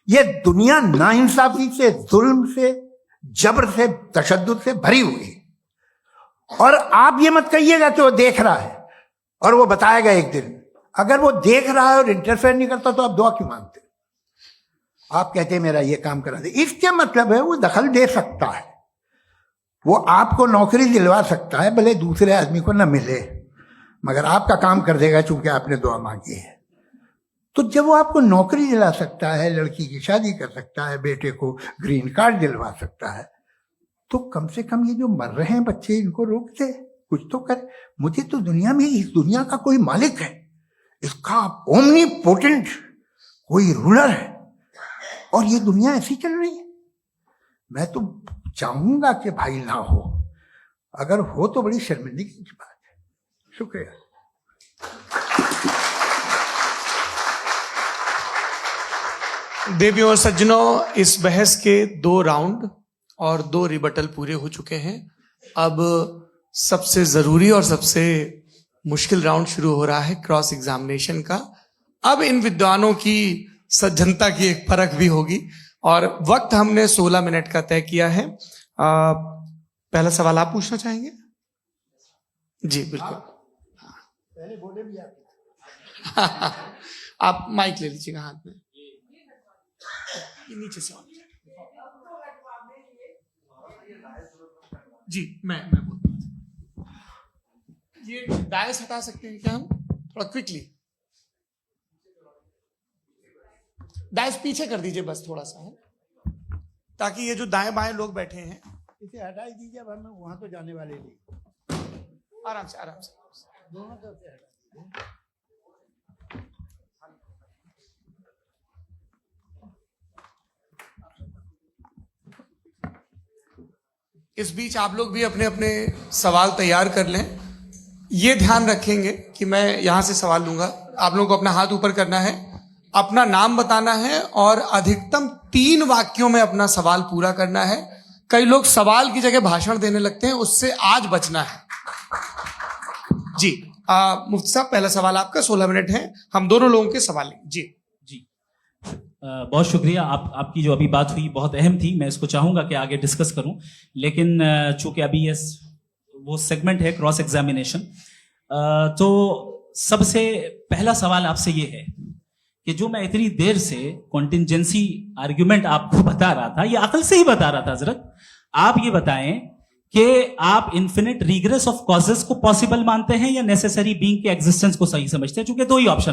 ये दुनिया नाइंसाफी से, जुल्म से, जबर से, तशद्दुद से भरी हुई है। और आप ये मत कहिएगा कि वो देख रहा है और वो बताएगा एक दिन। अगर वो देख रहा है और इंटरफेयर नहीं करता तो आप दुआ क्यों मांगते? आप कहते हैं मेरा ये काम करा दे, इसके मतलब है वो दखल दे सकता है, वो आपको नौकरी दिलवा सकता है, भले दूसरे आदमी को न मिले, मगर आपका काम कर देगा चूंकि आपने दुआ मांगी है। तो जब वो आपको नौकरी दिला सकता है, लड़की की शादी कर सकता है, बेटे को ग्रीन कार्ड दिलवा सकता है, तो कम से कम ये जो मर रहे हैं बच्चे, इनको रोक दे, कुछ तो कर। मुझे तो दुनिया में, इस दुनिया का कोई मालिक है, इसका ओमनीपोटेंट कोई रूलर है, और ये दुनिया ऐसी चल रही है। मैं तो चाहूंगा कि भाई ना हो, अगर हो तो बड़ी शर्मिंदगी की बात है। शुक्रिया। देवियों और सज्जनों, इस बहस के 2 राउंड और 2 रिबटल पूरे हो चुके हैं। अब सबसे जरूरी और सबसे मुश्किल राउंड शुरू हो रहा है, क्रॉस एग्जामिनेशन का। अब इन विद्वानों की सज्जनता की एक परख भी होगी और वक्त हमने 16 मिनट का तय किया है। पहला सवाल आप पूछना चाहेंगे? जी बिल्कुल। पहले बोले भी आप माइक ले लीजिएगा हाथ में, नीचे से। जी मैं बोलता हूँ, ये डायस हटा सकते हैं क्या हम थोड़ा क्विकली? डायस पीछे कर दीजिए बस थोड़ा सा, है ताकि ये जो दाएं बाएं लोग बैठे हैं, इसे हटा ही दीजिए, वरना वहां तो जाने वाले नहीं। आराम से आराम से दोनों तरफ से हटा दीजिए। इस बीच आप लोग भी अपने अपने सवाल तैयार कर लें। ये ध्यान रखेंगे कि मैं यहां से सवाल लूंगा, आप लोगों को अपना हाथ ऊपर करना है, अपना नाम बताना है और अधिकतम 3 वाक्यों में अपना सवाल पूरा करना है। कई लोग सवाल की जगह भाषण देने लगते हैं, उससे आज बचना है। जी मुफ्ती साहब, पहला सवाल आपका, 16 मिनट है, हम दोनों लोगों के सवाल लेंगे। जी जी बहुत शुक्रिया। आपकी जो अभी बात हुई बहुत अहम थी, मैं इसको चाहूंगा कि आगे डिस्कस करूं, लेकिन चूंकि अभी ये वो सेगमेंट है क्रॉस एग्जामिनेशन, तो सबसे पहला सवाल आपसे ये है कि जो मैं इतनी देर से कॉन्टिंजेंसी आर्ग्यूमेंट आपको बता रहा था, ये अकल से ही बता रहा था हजरत, आप ये बताएं कि आप इन्फिनिट रिग्रेस ऑफ कॉजेस को पॉसिबल मानते हैं या नेसेसरी बीइंग के एग्जिस्टेंस को सही समझते हैं, चूंकि 2 ही ऑप्शन